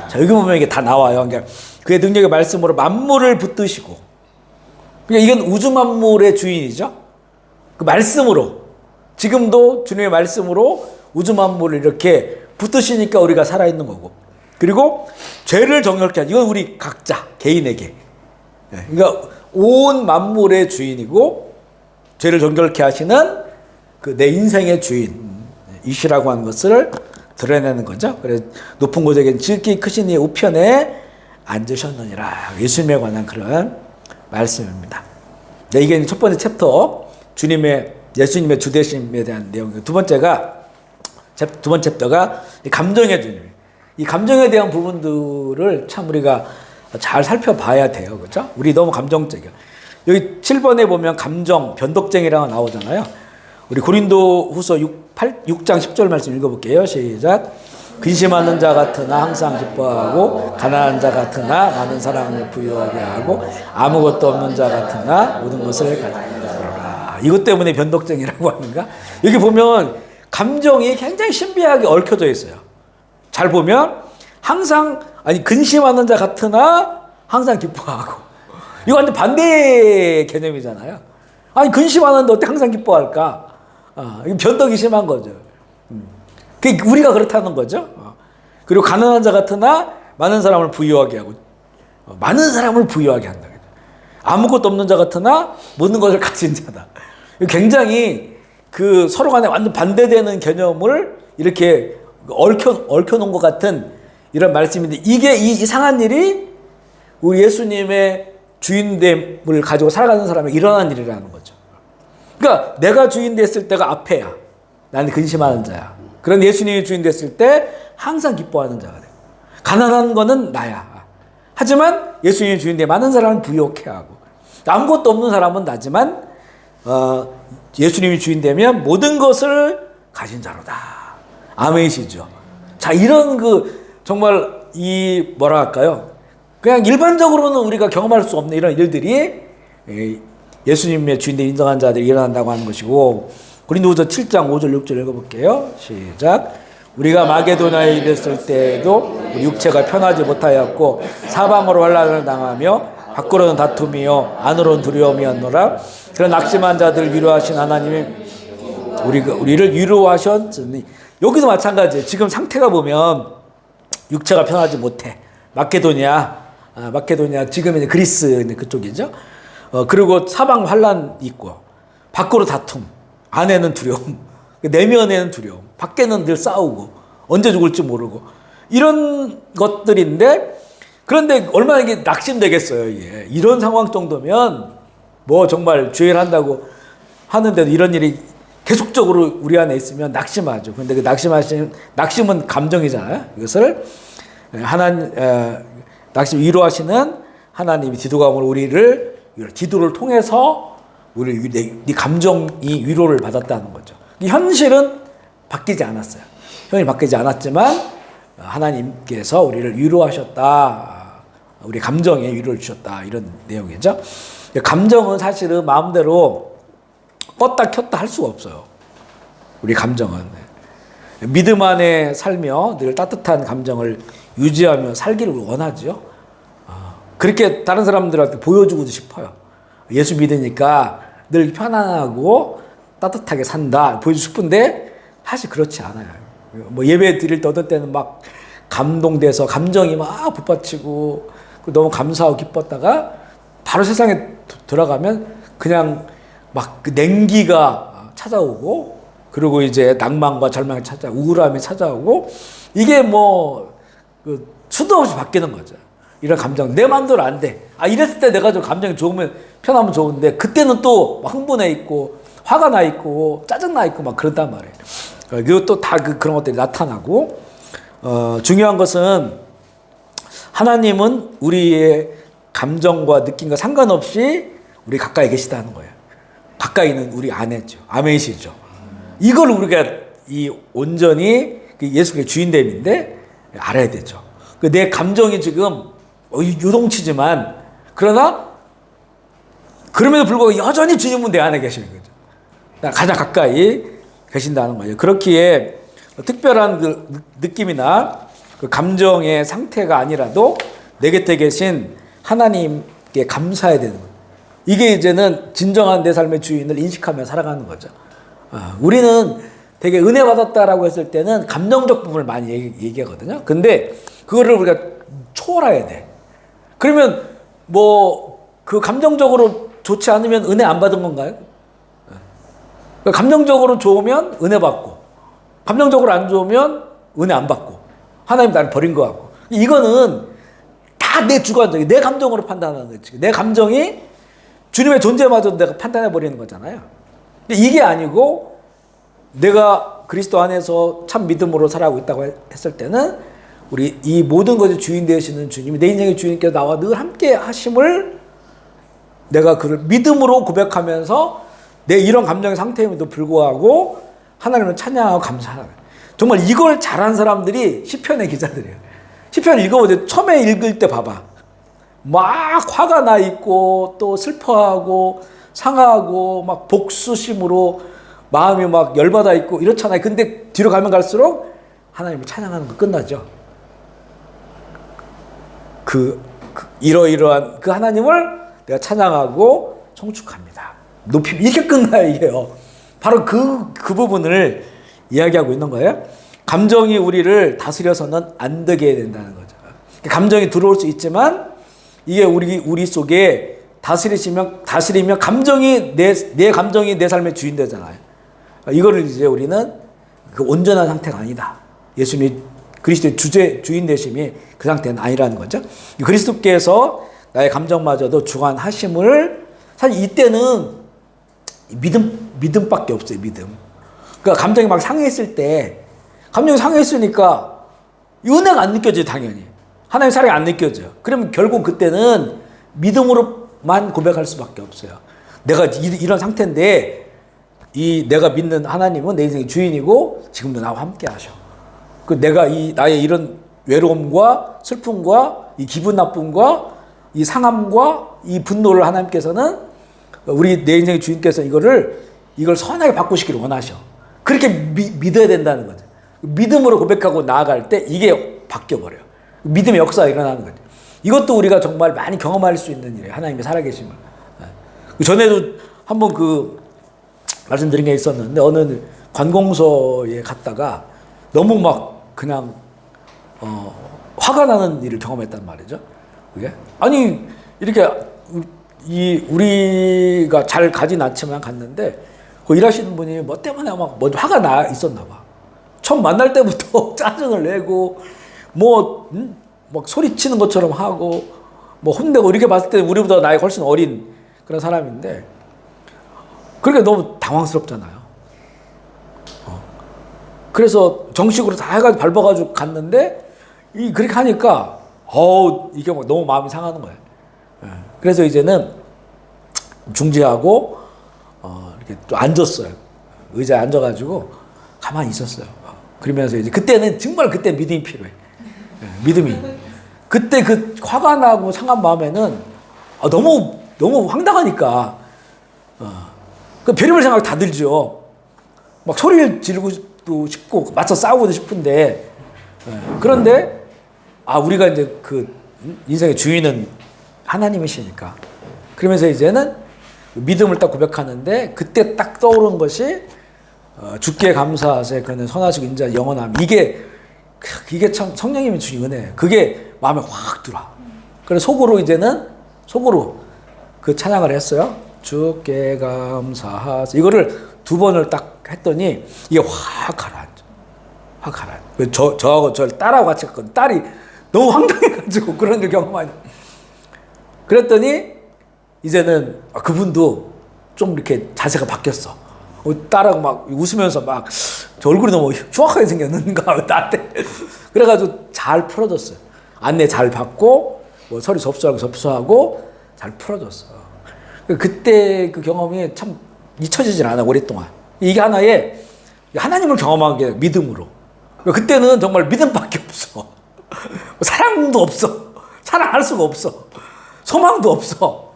자, 여기 보면 이게 다 나와요. 그러니까 그의 능력의 말씀으로 만물을 붙드시고, 그러니까 이건 우주 만물의 주인이죠. 그 말씀으로, 지금도 주님의 말씀으로 우주 만물을 이렇게 붙드시니까 우리가 살아있는 거고, 그리고 죄를 정결케 하는, 이건 우리 각자 개인에게, 그러니까 온 만물의 주인이고 죄를 정결케 하시는 그 내 인생의 주인이시라고 하는 것을 드러내는 거죠. 그래서 높은 곳에 지극히 크신 이의 우편에 앉으셨느니라. 예수님에 관한 그런 말씀입니다. 네, 이게 첫 번째 챕터, 예수님의 주되심에 대한 내용이고, 두 번째 챕터가 감정의 주님. 이 감정에 대한 부분들을 참 우리가 잘 살펴봐야 돼요. 그죠? 우리 너무 감정적이야. 여기 7번에 보면 감정, 변덕쟁이라고 나오잖아요. 우리 고린도 후서 6장 10절 말씀 읽어볼게요. 시작. 근심하는 자 같으나 항상 기뻐하고, 가난한 자 같으나 많은 사랑을 부여하게 하고, 아무것도 없는 자 같으나 모든 것을 가지라. 이것 때문에 변덕쟁이라고 하는가? 여기 보면 감정이 굉장히 신비하게 얽혀져 있어요. 잘 보면 근심하는 자 같으나 항상 기뻐하고. 이거 완전 반대의 개념이잖아요. 아니, 근심하는데 어떻게 항상 기뻐할까? 이거 변덕이 심한 거죠. 우리가 그렇다는 거죠. 그리고 가난한 자 같으나 많은 사람을 부유하게 하고, 많은 사람을 부유하게 한다. 아무것도 없는 자 같으나 모든 것을 가진 자다. 굉장히 그 서로 간에 완전 반대되는 개념을 이렇게 얽혀놓은 것 같은 이런 말씀인데, 이게 이 이상한 일이 우리 예수님의 주인됨을 가지고 살아가는 사람이 일어난 일이라는 거죠. 그러니까 내가 주인 됐을 때가 앞에야. 나는 근심하는 자야. 그런 예수님이 주인 됐을 때 항상 기뻐하는 자가 돼요. 가난한 거는 나야. 하지만 예수님이 주인 돼 많은 사람을 부유하게 하고, 아무것도 없는 사람은 나지만 예수님이 주인 되면 모든 것을 가진 자로다. 아멘이시죠. 자, 이런 정말 뭐라 할까요? 그냥 일반적으로는 우리가 경험할 수 없는 이런 일들이 예수님의 주인들 인정한 자들이 일어난다고 하는 것이고, 고린도후서 7장 5절 6절 읽어볼게요. 시작. 우리가 마게도냐에 이르렀을 때에도 우리 육체가 편하지 못하였고 사방으로 환난을 당하며 밖으로는 다툼이요 안으로는 두려움이었노라. 그런 낙심한 자들을 위로하신 하나님이 우리를 위로하셨으니, 여기도 마찬가지예요. 지금 상태가 보면 육체가 편하지 못해. 마케도냐 지금 이제 그리스 그쪽이죠. 그리고 사방 환난 있고 밖으로 다툼, 안에는 두려움, 내면에는 두려움, 밖에는 늘 싸우고 언제 죽을지 모르고 이런 것들인데, 그런데 얼마나 이게 낙심되겠어요. 이게 이런 상황 정도면 뭐 정말 주의를 한다고 하는데도 이런 일이 계속적으로 우리 안에 있으면 낙심하죠. 근데 그 낙심은 감정이잖아요. 이것을 낙심 위로하시는 하나님이 디도감으로 우리를 기도를 통해서 네 감정이 위로를 받았다는 거죠. 현실은 바뀌지 않았어요. 현실이 바뀌지 않았지만 하나님께서 우리를 위로하셨다. 우리 감정에 위로를 주셨다. 이런 내용이죠. 감정은 사실은 마음대로 껐다 켰다 할 수가 없어요. 우리 감정은. 믿음 안에 살며 늘 따뜻한 감정을 유지하며 살기를 원하죠. 그렇게 다른 사람들한테 보여주고도 싶어요. 예수 믿으니까 늘 편안하고 따뜻하게 산다 보여주고 싶은데 사실 그렇지 않아요. 뭐 예배 드릴 때 어떤 때는 막 감동돼서 감정이 막 북받치고 너무 감사하고 기뻤다가 바로 세상에 들어가면 그냥 막 그 냉기가 찾아오고, 그리고 이제 낭만과 절망이 우울함이 찾아오고, 이게 뭐 그 수도 없이 바뀌는 거죠. 이런 감정 내 마음대로 안 돼. 이랬을 때 내가 좀 감정이 좋으면 편하면 좋은데, 그때는 또 흥분해 있고 화가 나 있고 짜증 나 있고 막 그런단 말이에요. 그리고 또 다 그런 것들이 나타나고, 중요한 것은 하나님은 우리의 감정과 느낌과 상관없이 우리 가까이 계시다는 거예요. 가까이는 우리 안에죠. 아멘이시죠. 이걸 우리가 온전히 예수의 주인됨인데 알아야 되죠. 내 감정이 지금 유동치지만, 그러나 그럼에도 불구하고 여전히 주님은 내 안에 계시는 거죠. 가장 가까이 계신다는 거예요. 그렇기에 특별한 그 느낌이나 그 감정의 상태가 아니라도 내 곁에 계신 하나님께 감사해야 되는 거예요. 이게 이제는 진정한 내 삶의 주인을 인식하며 살아가는 거죠. 우리는 되게 은혜 받았다라고 했을 때는 감정적 부분을 많이 얘기하거든요. 근데 그거를 우리가 초월해야 돼. 그러면 뭐 그 감정적으로 좋지 않으면 은혜 안 받은 건가요? 감정적으로 좋으면 은혜 받고, 감정적으로 안 좋으면 은혜 안 받고, 하나님 나를 버린 것 같고. 이거는 다 내 주관적인 내 감정으로 판단하는 거지. 내 감정이 주님의 존재마저 내가 판단해 버리는 거잖아요. 근데 이게 아니고 내가 그리스도 안에서 참 믿음으로 살아가고 있다고 했을 때는 우리 이 모든 것의 주인 되시는 주님이, 내 인생의 주인께서 나와 늘 함께 하심을 내가 그를 믿음으로 고백하면서 내 이런 감정의 상태임에도 불구하고 하나님을 찬양하고 감사하는 거예요. 정말 이걸 잘한 사람들이 시편의 기자들이에요. 시편 읽어보세요. 처음에 읽을 때 봐봐. 막 화가 나 있고 또 슬퍼하고 상하고 막 복수심으로 마음이 막 열받아 있고 이렇잖아요. 근데 뒤로 가면 갈수록 하나님을 찬양하는 거 끝나죠. 이러이러한 그 하나님을 내가 찬양하고 송축합니다. 높임. 이렇게 끝나요, 이게요. 바로 그 부분을 이야기하고 있는 거예요. 감정이 우리를 다스려서는 안 되게 된다는 거죠. 감정이 들어올 수 있지만 이게 우리 속에 다스리면 감정이 내 감정이 내 삶의 주인 되잖아요. 이거를 이제 우리는 그 온전한 상태가 아니다. 예수님이 그리스도의 주인 되심이 그 상태는 아니라는 거죠. 그리스도께서 나의 감정마저도 주관하심을, 사실 이때는 믿음밖에 없어요. 믿음. 그러니까 감정이 막 상했을 때, 감정이 상했으니까 은혜가 안 느껴져요. 당연히 하나님의 사랑이 안 느껴져요. 그러면 결국 그때는 믿음으로만 고백할 수밖에 없어요. 내가 이런 상태인데 내가 믿는 하나님은 내 인생의 주인이고 지금도 나와 함께 하셔. 내가 나의 이런 외로움과 슬픔과 이 기분 나쁨과 이 상함과 이 분노를 하나님께서는 우리 내 인생의 주인께서 이걸 선하게 바꾸시기를 원하셔. 그렇게 믿어야 된다는 거죠. 믿음으로 고백하고 나아갈 때 이게 바뀌어버려요. 믿음의 역사가 일어나는 거죠. 이것도 우리가 정말 많이 경험할 수 있는 일이에요. 하나님의 살아계심을. 전에도 한번 말씀드린 게 있었는데, 어느 관공서에 갔다가 너무 막 그냥 화가 나는 일을 경험했단 말이죠. 그게 아니 이렇게 우리가 잘 가진 않지만 갔는데 그 일하시는 분이 뭐 때문에 막 먼저 화가 나 있었나 봐. 처음 만날 때부터 짜증을 내고 막 소리치는 것처럼 하고 뭐 혼내고, 이렇게 봤을 때 우리보다 나이가 훨씬 어린 그런 사람인데, 그러니까 너무 당황스럽잖아요. 그래서 정식으로 다 해가지고 밟아가지고 갔는데 그렇게 하니까 이게 막 너무 마음이 상하는 거예요. 그래서 이제는 중지하고 이렇게 또 앉았어요. 의자에 앉아가지고 가만히 있었어요. 그러면서 이제 그때는 정말 믿음이 필요해. 믿음이. 그때 그 화가 나고 상한 마음에는 너무 황당하니까 그 별의별 생각 다 들죠. 막 소리를 지르고 싶고 맞서 싸우고도 싶은데, 그런데 우리가 이제 그 인생의 주인은 하나님이시니까, 그러면서 이제는 믿음을 딱 고백하는데, 그때 딱 떠오른 것이 주께 감사하세 그는 선하시고 인자 영원함. 이게 참 성령님이 주신 은혜예요. 그게 마음에 확 들어와. 그래서 속으로 그 찬양을 했어요. 주께 감사하세. 이거를 2번을 딱 했더니 이게 확 가라앉아. 확 가라앉아. 저하고 저를 딸하고 같이 갔거든. 딸이 너무 황당해가지고 그런 걸 경험하니. 그랬더니 이제는 그분도 좀 이렇게 자세가 바뀌었어. 딸하고 막 웃으면서 막 저 얼굴이 너무 흉악하게 생겼는가 나한테. 그래가지고 잘 풀어줬어요. 안내 잘 받고 뭐 서류 접수하고 잘 풀어줬어. 그때 그 경험이 참 잊혀지질 않아, 오랫동안. 이게 하나의 하나님을 경험하게 믿음으로. 그때는 정말 믿음밖에 없어. 사랑도 없어. 사랑할 수가 없어. 소망도 없어.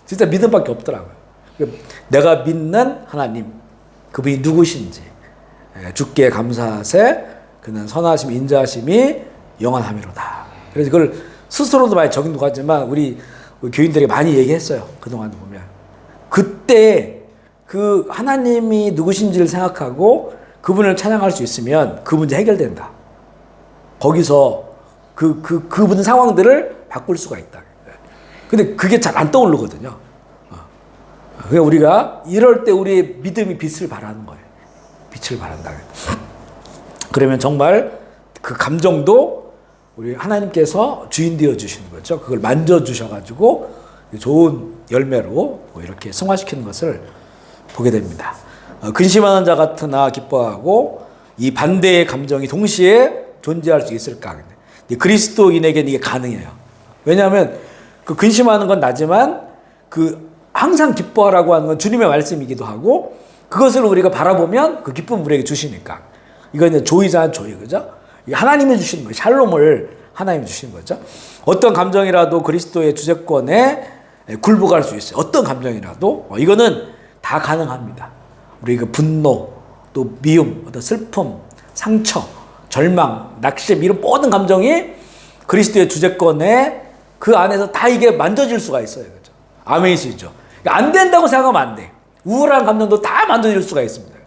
진짜 믿음밖에 없더라고요. 내가 믿는 하나님, 그분이 누구신지. 주께 감사하세 그는 선하심 인자하심이 영원함이로다. 그래서 그걸 스스로도 많이 적용도 하지만 우리 교인들에게 많이 얘기했어요. 그동안 보면 그때 그 하나님이 누구신지를 생각하고 그분을 찬양할 수 있으면 그 문제 해결된다. 거기서 그분 상황들을 바꿀 수가 있다. 근데 그게 잘 안 떠오르거든요. 그러니까 우리가 이럴 때 우리의 믿음이 빛을 발하는 거예요. 빛을 발한다. 그러면 정말 그 감정도 우리 하나님께서 주인 되어 주시는 거죠. 그걸 만져 주셔가지고 좋은 열매로 뭐 이렇게 승화시키는 것을 보게 됩니다. 근심하는 자 같으나 기뻐하고 이 반대의 감정이 동시에 존재할 수 있을까? 그리스도인에게는 이게 가능해요. 왜냐하면 그 근심하는 건 나지만 항상 기뻐하라고 하는 건 주님의 말씀이기도 하고, 그것을 우리가 바라보면 그 기쁨을 우리에게 주시니까. 이거 이제 조이잖아, 조이. 그죠? 하나님이 주시는 거예요. 샬롬을 하나님이 주시는 거죠. 어떤 감정이라도 그리스도의 주재권에 굴복할 수 있어요. 어떤 감정이라도. 이거는 다 가능합니다. 우리 그 분노, 또 미움, 어떤 슬픔, 상처, 절망, 낙심, 이런 모든 감정이 그리스도의 주재권에 그 안에서 다 이게 만져질 수가 있어요. 그죠? 아멘이시죠? 안 된다고 생각하면 안 돼. 우울한 감정도 다 만져질 수가 있습니다.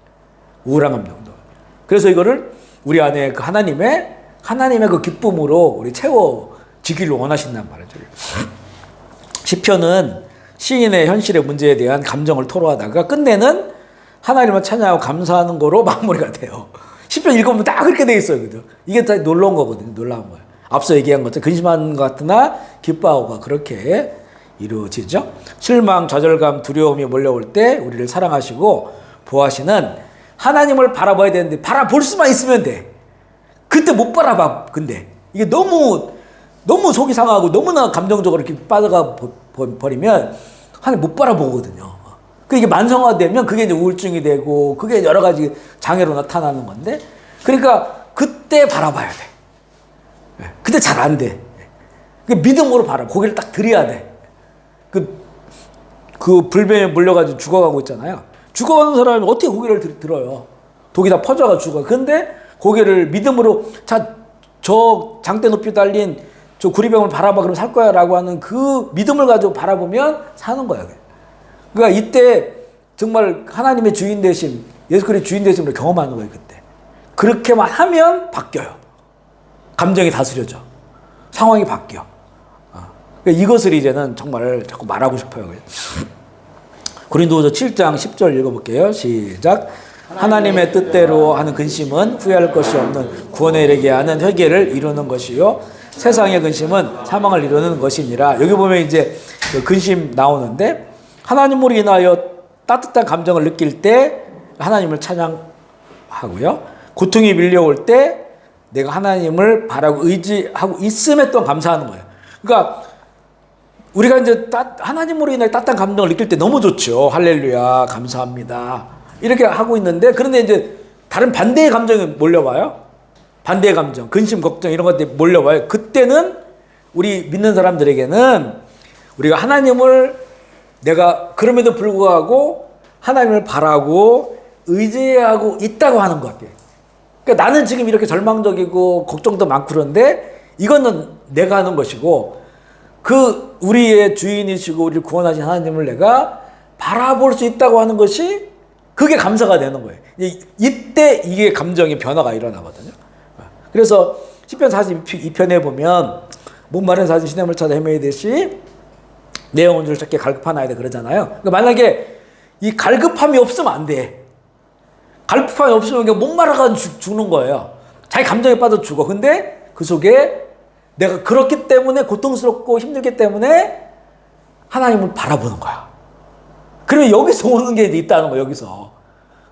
우울한 감정도. 그래서 이거를 우리 안에 그 하나님의 그 기쁨으로 우리 채워지기를 원하신단 말이죠. 시편은 시인의 현실의 문제에 대한 감정을 토로하다가 끝내는 하나님을 찬양하고 감사하는 거로 마무리가 돼요. 시편 읽어보면 다 그렇게 돼 있어요. 그죠? 이게 다 놀라운 거거든요. 놀라운 거예요. 앞서 얘기한 것처럼 근심하는 것 같으나 기뻐하고가 그렇게 이루어지죠. 실망, 좌절감, 두려움이 몰려올 때 우리를 사랑하시고 보호하시는 하나님을 바라봐야 되는데 바라볼 수만 있으면 돼. 그때 못 바라봐. 근데 이게 너무 속이 상하고 너무나 감정적으로 이렇게 빠져가 버리면 하나님 못 바라보거든요. 이게 만성화되면 그게 이제 우울증이 되고 그게 여러 가지 장애로 나타나는 건데, 그러니까 그때 바라봐야 돼. 그때 잘 안 돼. 믿음으로 바라. 고개를 딱 들여야 돼. 그 불뱀에 물려가지고 죽어가고 있잖아요. 죽어가는 사람이 어떻게 고개를 들어요? 독이 다 퍼져가 죽어. 근데 고개를 믿음으로 저 장대 높이 달린 저 구리병을 바라봐 그러면 살 거야 라고 하는 그 믿음을 가지고 바라보면 사는 거야. 그러니까 이때 정말 하나님의 주인 되심, 예수 그리스도의 주인 되심을 경험하는 거예요. 그때 그렇게만 하면 바뀌어요. 감정이 다스려져. 상황이 바뀌어. 그러니까 이것을 이제는 정말 자꾸 말하고 싶어요. 고린도후서 7장 10절 읽어볼게요. 시작. 하나님의 뜻대로 하는 근심은 후회할 것이 없는 구원에 이르게 하는 회개를 이루는 것이요 세상의 근심은 사망을 이루는 것이니라. 여기 보면 이제 그 근심 나오는데 하나님으로 인하여 따뜻한 감정을 느낄 때 하나님을 찬양하고요. 고통이 밀려올 때 내가 하나님을 바라고 의지하고 있음에 또 감사하는 거예요. 그러니까 우리가 이제 하나님으로 인해 따뜻한 감정을 느낄 때 너무 좋죠. 할렐루야, 감사합니다. 이렇게 하고 있는데 그런데 이제 다른 반대의 감정이 몰려와요. 반대의 감정, 근심, 걱정 이런 것들이 몰려와요. 그때는 우리 믿는 사람들에게는 우리가 하나님을 내가 그럼에도 불구하고 하나님을 바라고 의지하고 있다고 하는 것 같아요. 그러니까 나는 지금 이렇게 절망적이고 걱정도 많고 그런데 이거는 내가 하는 것이고 그 우리의 주인이시고 우리를 구원하신 하나님을 내가 바라볼 수 있다고 하는 것이 그게 감사가 되는 거예요. 이때 이게 감정의 변화가 일어나거든요. 그래서 시편 42편에 보면 목마른 사슴 시냇물 찾아 헤매이듯이 내 영혼 줄 찾게 갈급하나이다 그러잖아요. 그러니까 만약에 이 갈급함이 없으면 안 돼. 갈급함이 없으면 그냥 목마르가 죽는 거예요. 자기 감정에 빠져 죽어. 근데 그 속에 내가 그렇기 때문에 고통스럽고 힘들기 때문에 하나님을 바라보는 거야. 그러면 여기서 오는 게 있다는 거야. 여기서.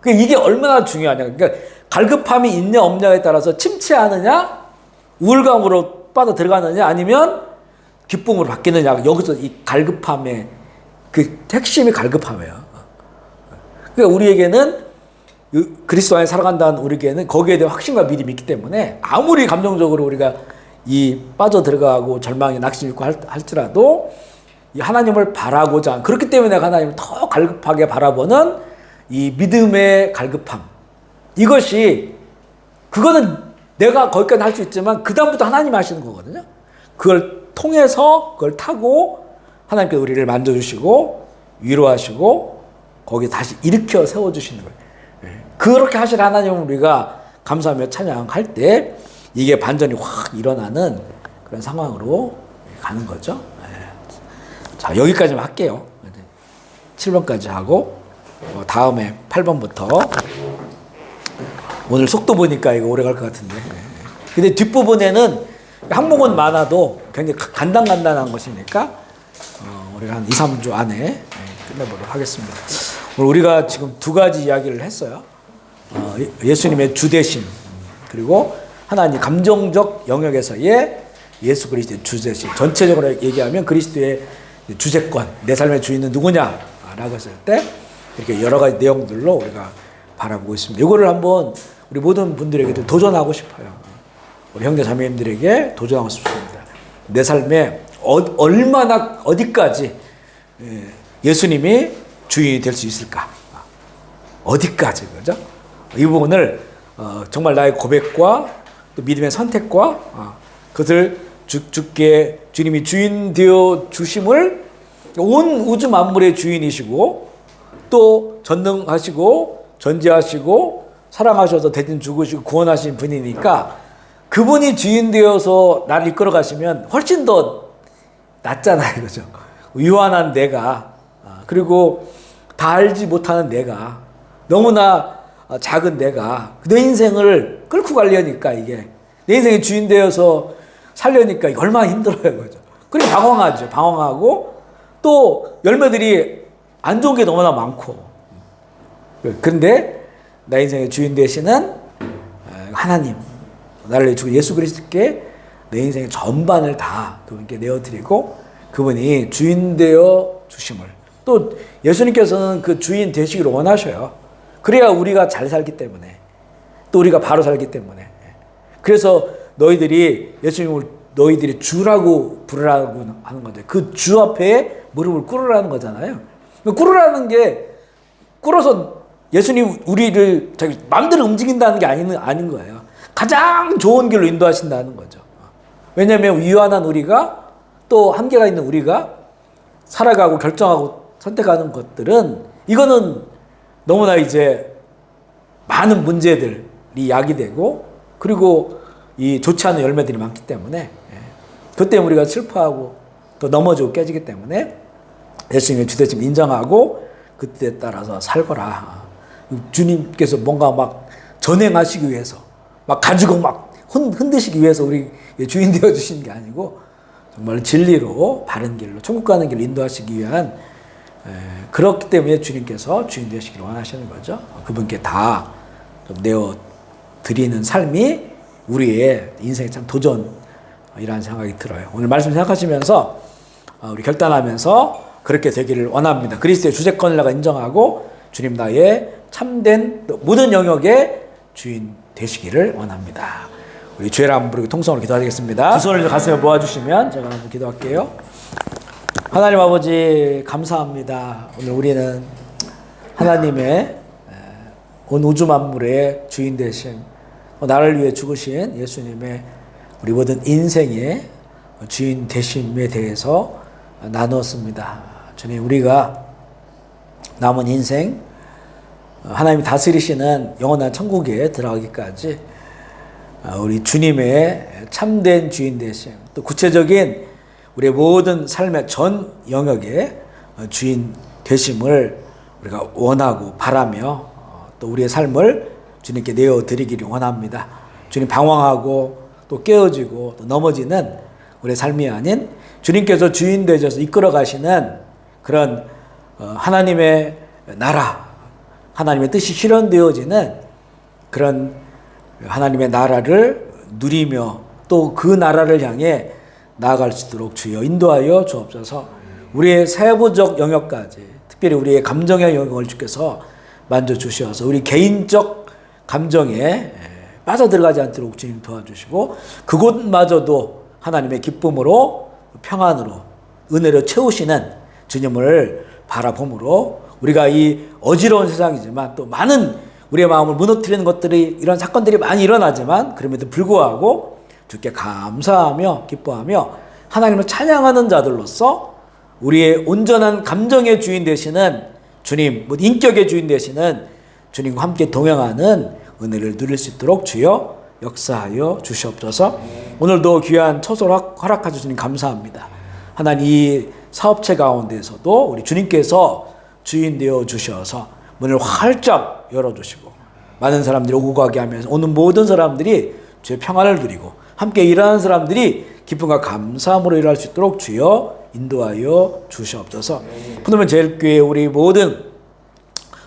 그러니까 이게 얼마나 중요하냐. 그러니까 갈급함이 있냐 없냐에 따라서 침체하느냐 우울감으로 빠져 들어가느냐 아니면 기쁨으로 바뀌느냐. 여기서 이 갈급함의 그 핵심이 갈급함이에요. 그러니까 우리에게는 그리스도 안에 살아간다는 우리에게는 거기에 대한 확신과 믿음이 있기 때문에 아무리 감정적으로 우리가 이 빠져 들어가고 절망에 낙심 있고 할지라도 이 하나님을 바라고자 그렇기 때문에 내가 하나님을 더 갈급하게 바라보는 이 믿음의 갈급함 이것이 그거는 내가 거기까지 할 수 있지만 그 다음부터 하나님이 하시는 거거든요. 그걸 통해서 그걸 타고 하나님께서 우리를 만져주시고 위로하시고 거기 다시 일으켜 세워주시는 거예요. 그렇게 하실 하나님을 우리가 감사하며 찬양할 때 이게 반전이 확 일어나는 그런 상황으로 가는 거죠. 자, 여기까지만 할게요. 7번까지 하고 다음에 8번부터 오늘 속도 보니까 이거 오래 갈 것 같은데. 근데 뒷부분에는 항목은 많아도 굉장히 간단한 것이니까 우리가 한 2, 3주 안에 끝내보도록 하겠습니다. 오늘 우리가 지금 두 가지 이야기를 했어요. 예수님의 주되심 그리고 하나님 감정적 영역에서의 예수 그리스도의 주되심 전체적으로 얘기하면 그리스도의 주재권 내 삶의 주인은 누구냐라고 했을 때 이렇게 여러 가지 내용들로 우리가 바라보고 있습니다. 이거를 한번 우리 모든 분들에게도 도전하고 싶어요. 우리 형제 자매님들에게 도전하고 싶습니다. 내 삶에 얼마나 어디까지 예수님이 주인이 될 수 있을까? 어디까지 그죠? 이 부분을 정말 나의 고백과 또 믿음의 선택과 그것을 주께 주님이 주인 되어 주심을 온 우주 만물의 주인이시고 또 전능하시고 전지하시고 사랑하셔서 대신 죽으시고 구원하신 분이니까 그분이 주인 되어서 나를 이끌어 가시면 훨씬 더 낫잖아요. 그죠? 유한한 내가 그리고 다 알지 못하는 내가 너무나 작은 내가 내 인생을 끌고 가려니까 이게 내 인생의 주인 되어서 살려니까 얼마나 힘들어요. 그죠? 그리고 방황하죠. 방황하고 또 열매들이 안 좋은 게 너무나 많고 그런데 내 인생의 주인 되시는 하나님 나를 주고 예수 그리스도께 내 인생의 전반을 다 그분께 내어드리고 그분이 주인 되어 주심을 또 예수님께서는 그 주인 되시기를 원하셔요. 그래야 우리가 잘 살기 때문에 또 우리가 바로 살기 때문에 그래서 너희들이 예수님을 너희들이 주라고 부르라고 하는 건데 그 주 앞에 무릎을 꿇으라는 거잖아요. 꿇으라는 게 꿇어서 예수님 우리를 자기 마음대로 움직인다는 게 아닌 거예요. 가장 좋은 길로 인도하신다는 거죠. 왜냐하면 유한한 우리가 또 한계가 있는 우리가 살아가고 결정하고 선택하는 것들은 이거는 너무나 이제 많은 문제들이 야기되고 그리고 이 좋지 않은 열매들이 많기 때문에 그때 우리가 슬퍼하고 또 넘어지고 깨지기 때문에 예수님의 주대심 인정하고 그때에 따라서 살거라. 주님께서 뭔가 막 전행하시기 위해서 막 가지고 막 흔드시기 위해서 우리 주인 되어 주신 게 아니고 정말 진리로 바른 길로 천국 가는 길로 인도하시기 위한 그렇기 때문에 주님께서 주인 되시기를 원하시는 거죠. 그분께 다 내어 드리는 삶이 우리의 인생의 참 도전이라는 생각이 들어요. 오늘 말씀 생각하시면서 우리 결단하면서 그렇게 되기를 원합니다. 그리스도의 주재권을 내가 인정하고 주님 나의 참된 모든 영역의 주인 되시기를 원합니다. 우리 주의를 한번 부르고 통성으로 기도하겠습니다. 두 손을 가슴에 모아주시면 제가 한번 기도할게요. 하나님 아버지 감사합니다. 오늘 우리는 하나님의 온 우주 만물의 주인 되신 나를 위해 죽으신 예수님의 우리 모든 인생의 주인 되심에 대해서 나눴습니다. 주님 우리가 남은 인생 하나님이 다스리시는 영원한 천국에 들어가기까지 우리 주님의 참된 주인 되심 또 구체적인 우리의 모든 삶의 전 영역의 주인 되심을 우리가 원하고 바라며 또 우리의 삶을 주님께 내어드리기를 원합니다. 주님 방황하고 또 깨어지고 또 넘어지는 우리의 삶이 아닌 주님께서 주인 되셔서 이끌어 가시는 그런 하나님의 나라 하나님의 뜻이 실현되어지는 그런 하나님의 나라를 누리며 또 그 나라를 향해 나아갈 수 있도록 주여 인도하여 주옵소서. 우리의 세부적 영역까지 특별히 우리의 감정의 영역을 주께서 만져주셔서 우리 개인적 감정에 빠져들어가지 않도록 주님 도와주시고 그곳마저도 하나님의 기쁨으로 평안으로 은혜로 채우시는 주님을 바라봄으로 우리가 이 어지러운 세상이지만 또 많은 우리의 마음을 무너뜨리는 것들이 이런 사건들이 많이 일어나지만 그럼에도 불구하고 주께 감사하며 기뻐하며 하나님을 찬양하는 자들로서 우리의 온전한 감정의 주인 되시는 주님, 인격의 주인 되시는 주님과 함께 동행하는 은혜를 누릴 수 있도록 주여 역사하여 주시옵소서. 오늘도 귀한 처소를 허락하셔서 주님 감사합니다. 하나님 이 사업체 가운데서도 우리 주님께서 주인 되어 주셔서 문을 활짝 열어주시고 많은 사람들이 오고 가게 하면서 오는 모든 사람들이 주의 평안을 누리고 함께 일하는 사람들이 기쁨과 감사함으로 일할 수 있도록 주여 인도하여 주시옵소서. 푸르면 제일교회 우리 모든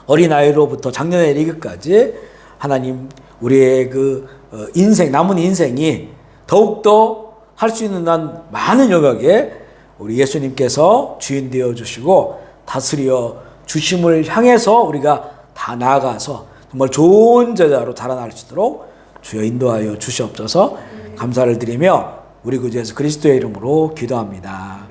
어린아이로부터 작년에 이르기까지 하나님 우리의 그 인생 남은 인생이 더욱더 할 수 있는 한 많은 영역에 우리 예수님께서 주인 되어 주시고 다스려 주심을 향해서 우리가 다 나아가서 정말 좋은 제자로 자라날 수 있도록 주여 인도하여 주시옵소서. 감사를 드리며 우리 구주 예수 그리스도의 이름으로 기도합니다.